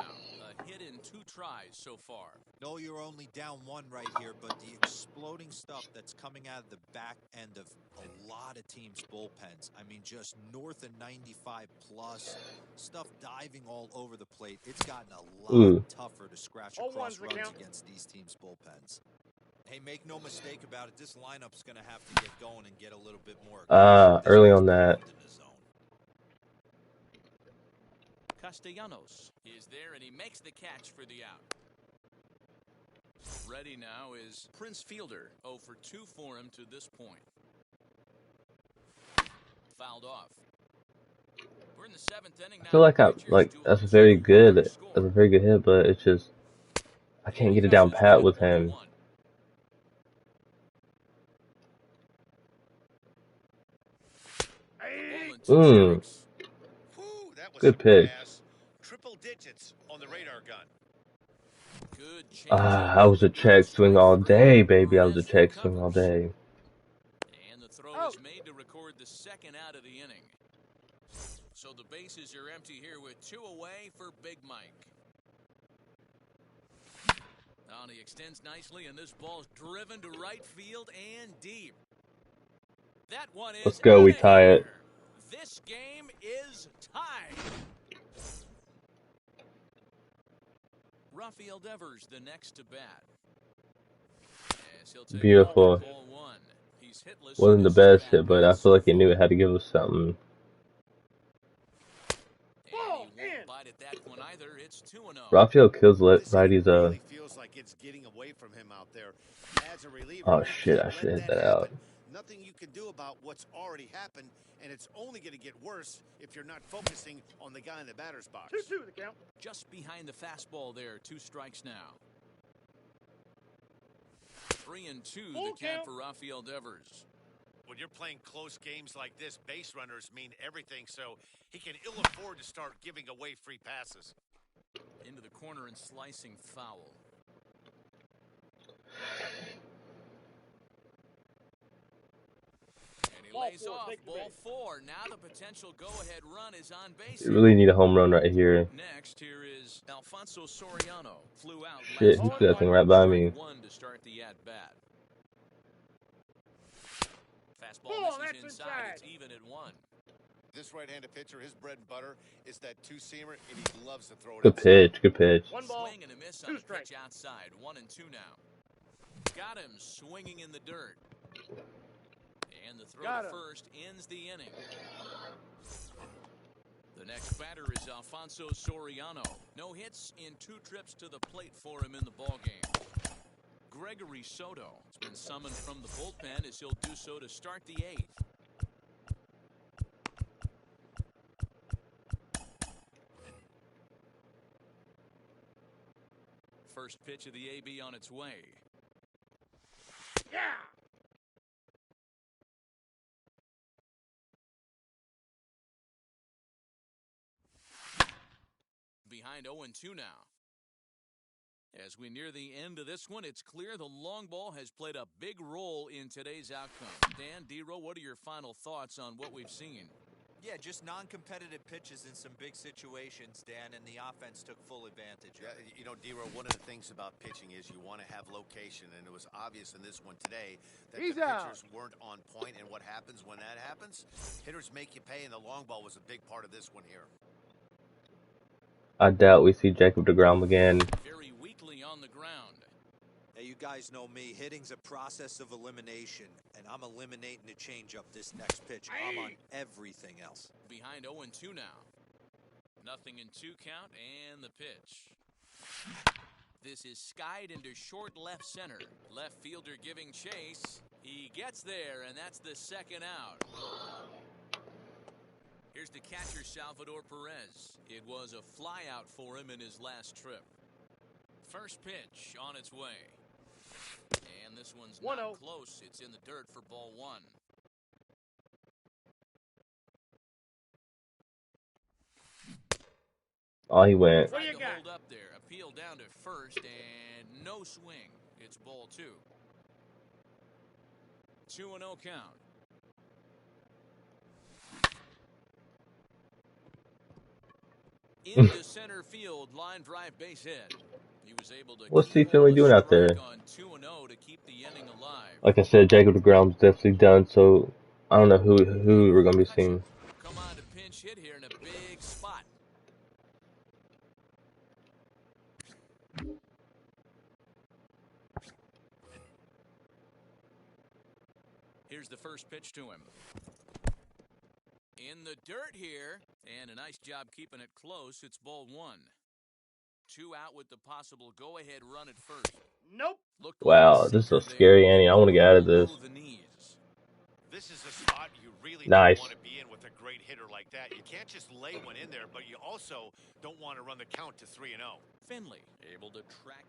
A hit in 2 tries so far. No, you're only down 1 right here, but the exploding stuff that's coming out of the back end of a lot of teams' bullpens. I mean, just north of 95 plus, stuff diving all over the plate. It's gotten a lot tougher to scratch across runs against these teams' bullpens. Hey, make no mistake about it, this lineup's going to have to get going and get a little bit more early on that. Castellanos is there, and he makes the catch for the out. Ready now is Prince Fielder. 0 for 2 for him to this point. Fouled off. We're in the 7th inning now. I feel like that's a very good hit, but it's just I can't get it down pat with him. Good pitch. Triple digits on the radar gun. I was a check swing all day, baby. I was a check swing all day. And the throw is made to record the second out of the inning. So the bases are empty here with 2 away for Big Mike. Now he extends nicely, and this ball's driven to right field and deep. That one is Let's go. We tie here. it. This game is tied. Rafael Devers, the next to bat. As he'll take Beautiful. ball 1. He's hitless. Wasn't the best hit, but I feel like he knew it had to give us something. Ball And he won't in. bite at that one either. It's 2-0. Rafael kills This righties. really feels like it's getting away from him out there. As a reliever, Oh you shit! I can't should let hit that out. happen. Nothing you can do about what's already happened, and it's only going to get worse if you're not focusing on the guy in the batter's box. 2-2 the count. Just behind the fastball there. 2 strikes now. 3-2 Full the count count. for Rafael Devers. When you're playing close games like this, base runners mean everything, so he can ill afford to start giving away free passes. Into the corner and slicing foul. And he Ball lays 4, off take the ball base. 4. Now the potential go-ahead run is on base. You really need a home run right here. Next, here is Alfonso Soriano. Flew out Shit, last he time. threw that thing right by me. Strike 1 to start the at-bat. Fastball Ball, misses that's inside. inside. It's even at 1. This right-handed pitcher, his bread and butter is that two-seamer, and he loves to throw it Good inside. pitch. Good pitch. 1 ball. Swing and a miss 2 on the strikes. pitch outside. 1-2 now. Got him swinging in the dirt. And the throw Got to him. first ends the inning. The next batter is Alfonso Soriano. No hits in 2 trips to the plate for him in the ballgame. Gregory Soto has been summoned from the bullpen as he'll do so to start the 8th. First pitch of the AB on its way. Yeah. Behind 0-2 now. As we near the end of this one, it's clear the long ball has played a big role in today's outcome. Dan, D-Row, what are your final thoughts on what we've seen? Yeah, just non-competitive pitches in some big situations, Dan, and the offense took full advantage of Yeah, it. you know, D-Row, one of the things about pitching is you want to have location, and it was obvious in this one today that He's the out. pitchers weren't on point, and what happens when that happens? Hitters make you pay, and the long ball was a big part of this one here. I doubt we see Jacob deGrom again. Very weakly on the ground. Hey, you guys know me. Hitting's a process of elimination, and I'm eliminating the changeup this next pitch. I'm on everything else. Behind 0-2 now. Nothing in 2 count and the pitch. This is skied into short left center. Left fielder giving chase. He gets there, and that's the second out. Here's the catcher, Salvador Perez. It was a flyout for him in his last trip. First pitch on its way. And this one's 1-0. not close. It's in the dirt for ball 1. Oh, he went. What do you Tried to got? hold up there. Appeal down to first, and no swing. It's ball 2. 2-0 count. Into center field, line drive base hit. He was able to What's keep he Finley the doing out strike there? on 2-0 to keep the inning alive. Like I said, Jacob deGrom's definitely done. So I don't know who we're gonna be seeing. Come on to pinch hit here in a big spot. Here's the first pitch to him. In the dirt here, and a nice job keeping it close. It's ball 1. 2 out with the possible go-ahead run at first. Nope. Looked Wow, like a this is a sinker scary there. inning. I want to get out of Below this. the knees. This is a spot you really Nice. don't want to be in with a great hitter like that. You can't just lay one in there, but you also don't want to run the count to 3-0. Finley able to track.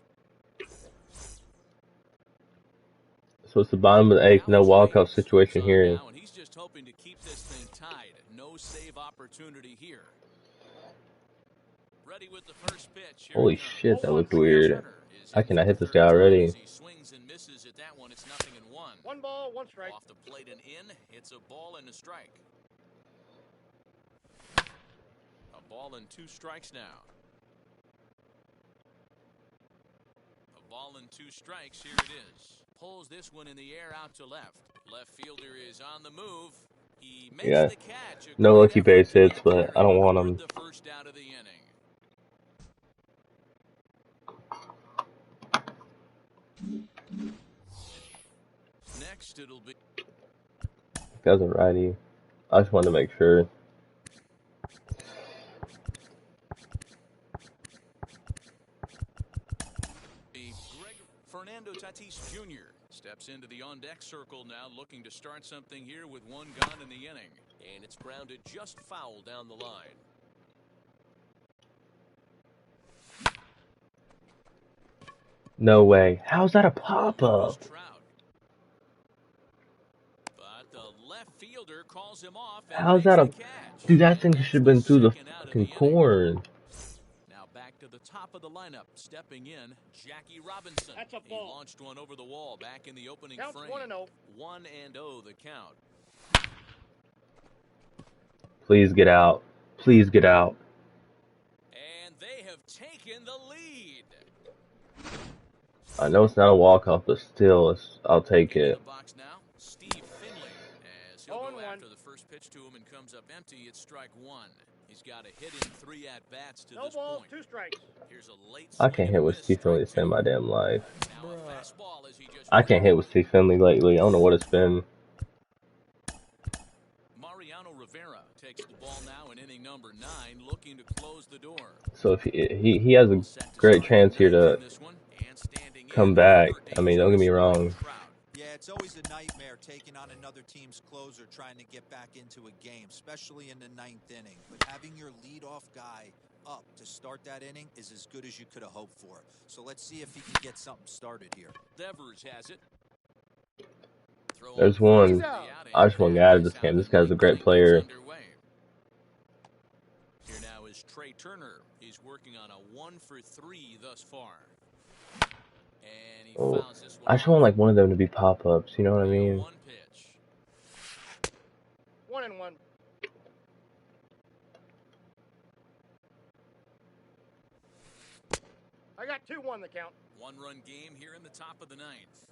So it's the bottom of the 8th. No walk-off situation Moves on here. now, and he's just hoping to keep this thing tied. No save opportunity here. Ready with the first pitch. Here Holy it comes. shit, that looked The weird. catcher is I hit cannot for hit this third guy time already. as he swings and misses at that one. It's 0-1. one. 1 ball, 1 strike. Off the plate and in. It's a ball and a strike. A ball and 2 strikes now. A ball and 2 strikes. Here it is. Pulls this one in the air out to left. Left fielder is on the move. He makes Yeah, the catch. no Great lucky effort base to hits, get but there I don't and want record them. the first out of the inning. Next, it'll be Guy's a righty. I just wanted to make sure. Fernando Tatis Jr. steps into the on-deck circle now, looking to start something here with 1 gone in the inning. And it's grounded just foul down the line. No way. How's that a pop There goes up? Trout. But the left fielder calls him off and How's makes that the a... catch. Dude, that And thing that's should have the been through the second out of fucking the inning. corn. Now back to the top of the lineup. Stepping in, Jackie Robinson. That's a He ball. launched one over the wall back in the opening Counts frame. 1-0. 1-0 the count. Please get out. Please get out. And they have taken the lead. I know it's not a walk-off, but still, I'll take In it. the box now, Steve Finley. As he'll go 0-1. after the first pitch to him and comes up empty, it's strike 1. He's got a hit in 3 at-bats to No this balls, point. 2 strikes. Here's a late I swing can't and hit a with miss, Steve Finley to strike save 2. my damn life. Now a fastball as he just I can't hit with Steve Finley lately. I don't know what it's been. Mariano Rivera takes the ball now in inning number 9, looking to close the door. So if he has a Set to great start chance the here ninth to in this one, and standing come in back. for I mean, don't get me dangerous wrong. Trout. Yeah, it's always a nightmare taking on another team's closer trying to get back into a game, especially in the 9th inning. But having your leadoff guy up to start that inning is as good as you could have hoped for. So let's see if he can get something started here. Devers has it. There's one. I just want to get out of this game. This guy's a great player. Here now is Trey Turner. He's working on a 1 for 3 thus far. And he Oh, fouls this one I just off. want like one of them to be pop-ups. You know what I mean? 1 pitch. 1-1. I got 2-1 the count. 1-run game here in the top of the 9th.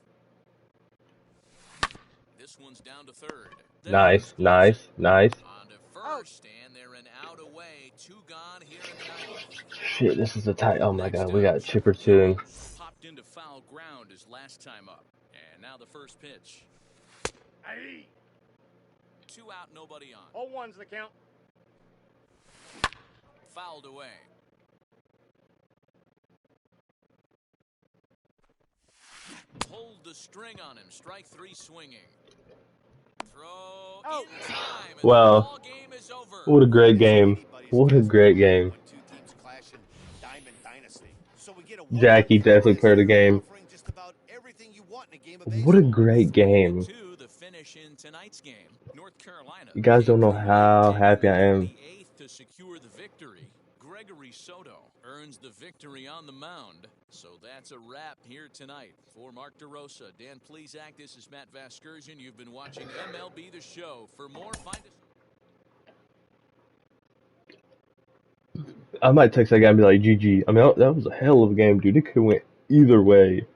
This one's down to third. Nice, nice, nice. On to first, and they're an out away. 2 gone here in the 9th. Shit, this is a tight. Oh my Next god, we up, got chipper soon. popped into foul ground his last time up. And now the first pitch. Aye. 2 out, nobody on. 0-1's the count. Fouled away. Pulled the string on him. Strike 3 swinging. Throw in time. And Wow. the ball game is over. What a great game. What a great game. When 2 teams clash in Diamond Dynasty. So we get a Jackie definitely played a game. offering just about everything you want in a game of What a baseball. great game. To the finish in tonight's game. North Carolina. You guys don't know how happy I am. The 8th to secure the victory. Gregory Soto earns the victory on the mound. So that's a wrap here tonight. For Mark DeRosa, Dan Plesac, this is Matt Vasgersian. You've been watching MLB The Show. For more, find us. I might text that guy and be like, GG. I mean, that was a hell of a game, dude. It could have went either way.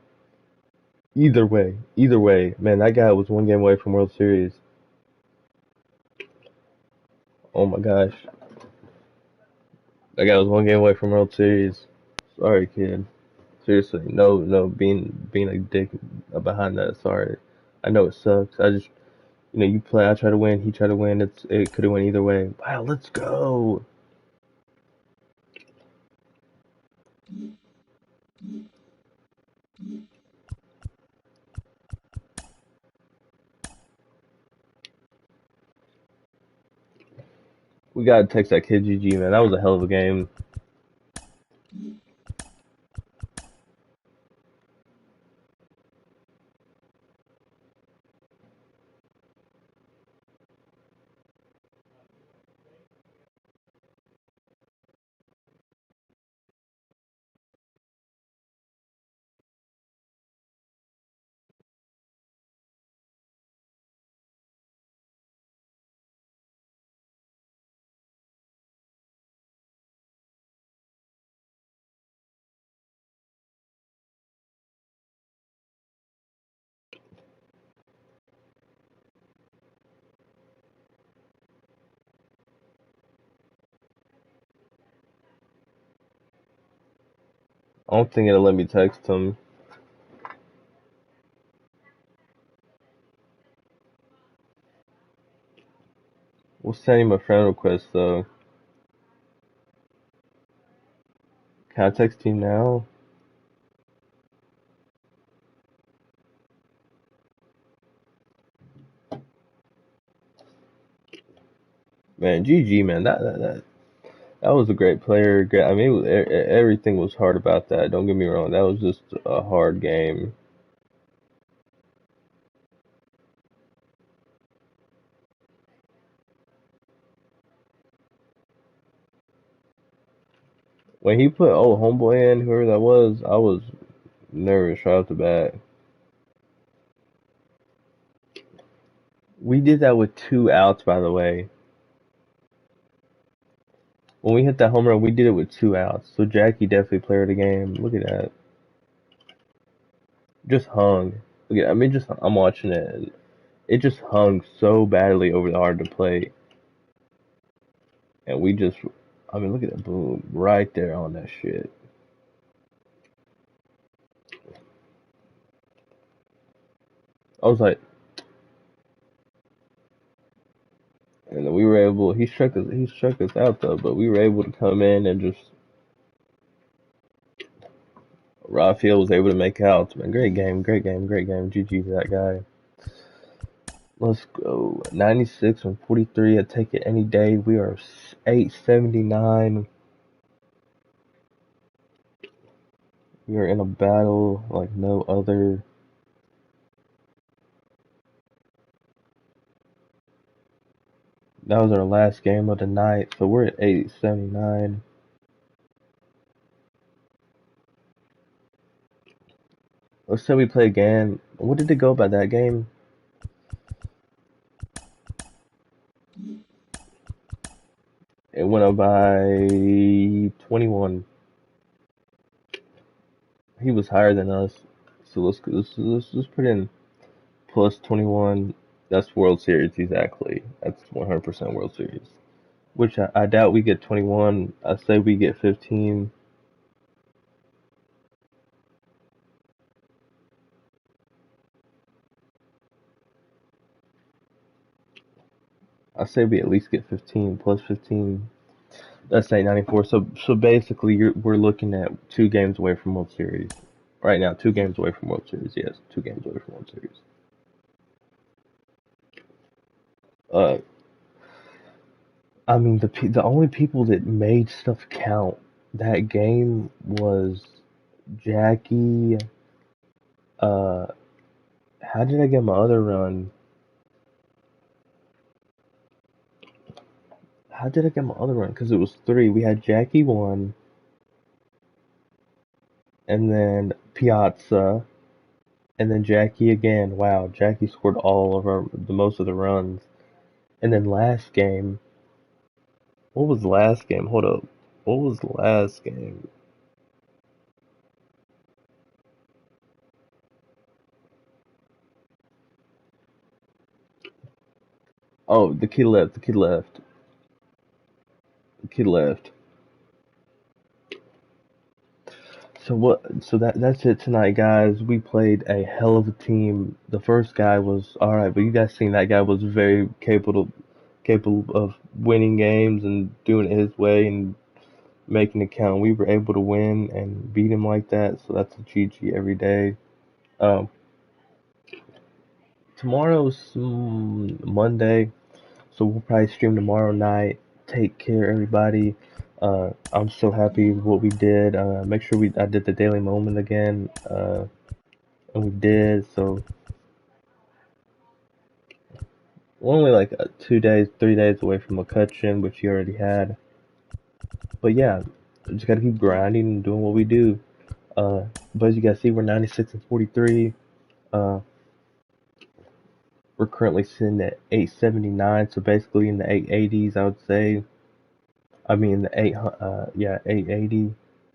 Either way. Either way. Man, that guy was 1 game away from World Series. Oh my gosh. That guy was 1 game away from World Series. Sorry, kid. Seriously, no, being a dick behind that. Sorry, I know it sucks. I just, you play. I try to win. He tried to win. It could have went either way. Wow, let's go. We gotta text that kid GG, man. That was a hell of a game. I don't think it'll let me text him. We'll send him a friend request though. Can I text him now? Man, GG, man. That was a great player. Great. I mean, everything was hard about that. Don't get me wrong. That was just a hard game. When he put old homeboy in, whoever that was, I was nervous right off the bat. We did that with 2 outs, by the way. When we hit that home run, we did it with 2 outs. So Jackie definitely player of the game. Look at that. Just hung. Look at, I mean, I'm watching it. It just hung so badly over the hard to plate. And we just, I mean, look at that boom right there on that shit. I was like, and then we were able. He struck us out though, but we were able to come in and just. Rafael was able to make outs. Man, great game. GG to that guy. Let's go. 96 and 43. I'd take it any day. We are 879. We are in a battle like no other. That was our last game of the night, so we're at 879. Let's say we play again. What did it go by that game? It went up by 21. He was higher than us, so let's put in plus 21. That's World Series exactly. That's 100% World Series. Which I doubt we get 21. I say we get 15. I say we at least get 15 plus 15. That's 894. So basically, we're looking at 2 games away from World Series. Right now, 2 games away from World Series. Yes, 2 games away from World Series. I mean, the only people that made stuff count that game was Jackie. How did I get my other run? How did I get my other run? Because it was 3. We had Jackie 1, and then Piazza, and then Jackie again. Wow, Jackie scored all of the most of the runs. And then last game, what was the last game? Hold up. What was the last game? Oh, the kid left. The kid left. The kid left. So that's it tonight, guys. We played a hell of a team. The first guy was alright, but you guys seen that guy was very capable of winning games and doing it his way and making it count. We were able to win and beat him like that, so that's a GG every day. Um, Tomorrow's Monday, so we'll probably stream tomorrow night. Take care, everybody. I'm so happy with what we did. Make sure I did the daily moment again. And we did. So we're only like 2 days, 3 days away from McCutcheon, which you already had. But yeah, just gotta keep grinding and doing what we do. But as you guys see, we're 96 and 43. We're currently sitting at 879, so basically in the 880s, I would say. I mean the 880.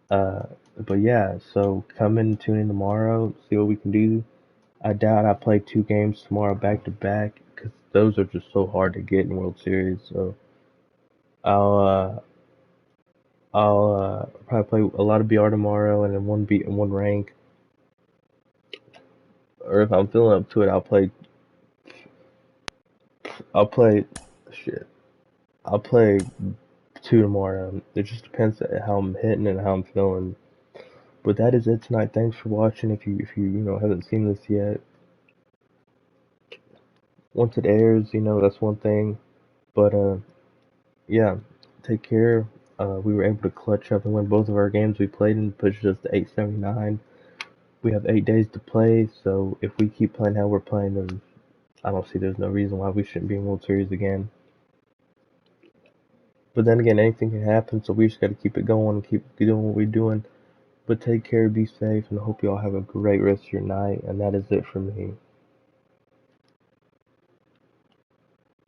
But yeah, so come in, tune in tomorrow, see what we can do. I doubt I play 2 games tomorrow back to back because those are just so hard to get in World Series. So I'll I'll probably play a lot of BR tomorrow, and then one beat and one rank. Or if I'm feeling up to it, I'll play shit. I'll play 2 tomorrow. It just depends on how I'm hitting and how I'm feeling. But that is it tonight. Thanks for watching. If you haven't seen this yet, once it airs, that's one thing. But yeah, take care. We were able to clutch up and win both of our games we played and pushed us to 879. We have 8 days to play, so if we keep playing how we're playing, then I don't see there's no reason why we shouldn't be in World Series again. But then again, anything can happen, so we just got to keep it going and keep doing what we're doing. But take care, be safe, and I hope you all have a great rest of your night. And that is it for me.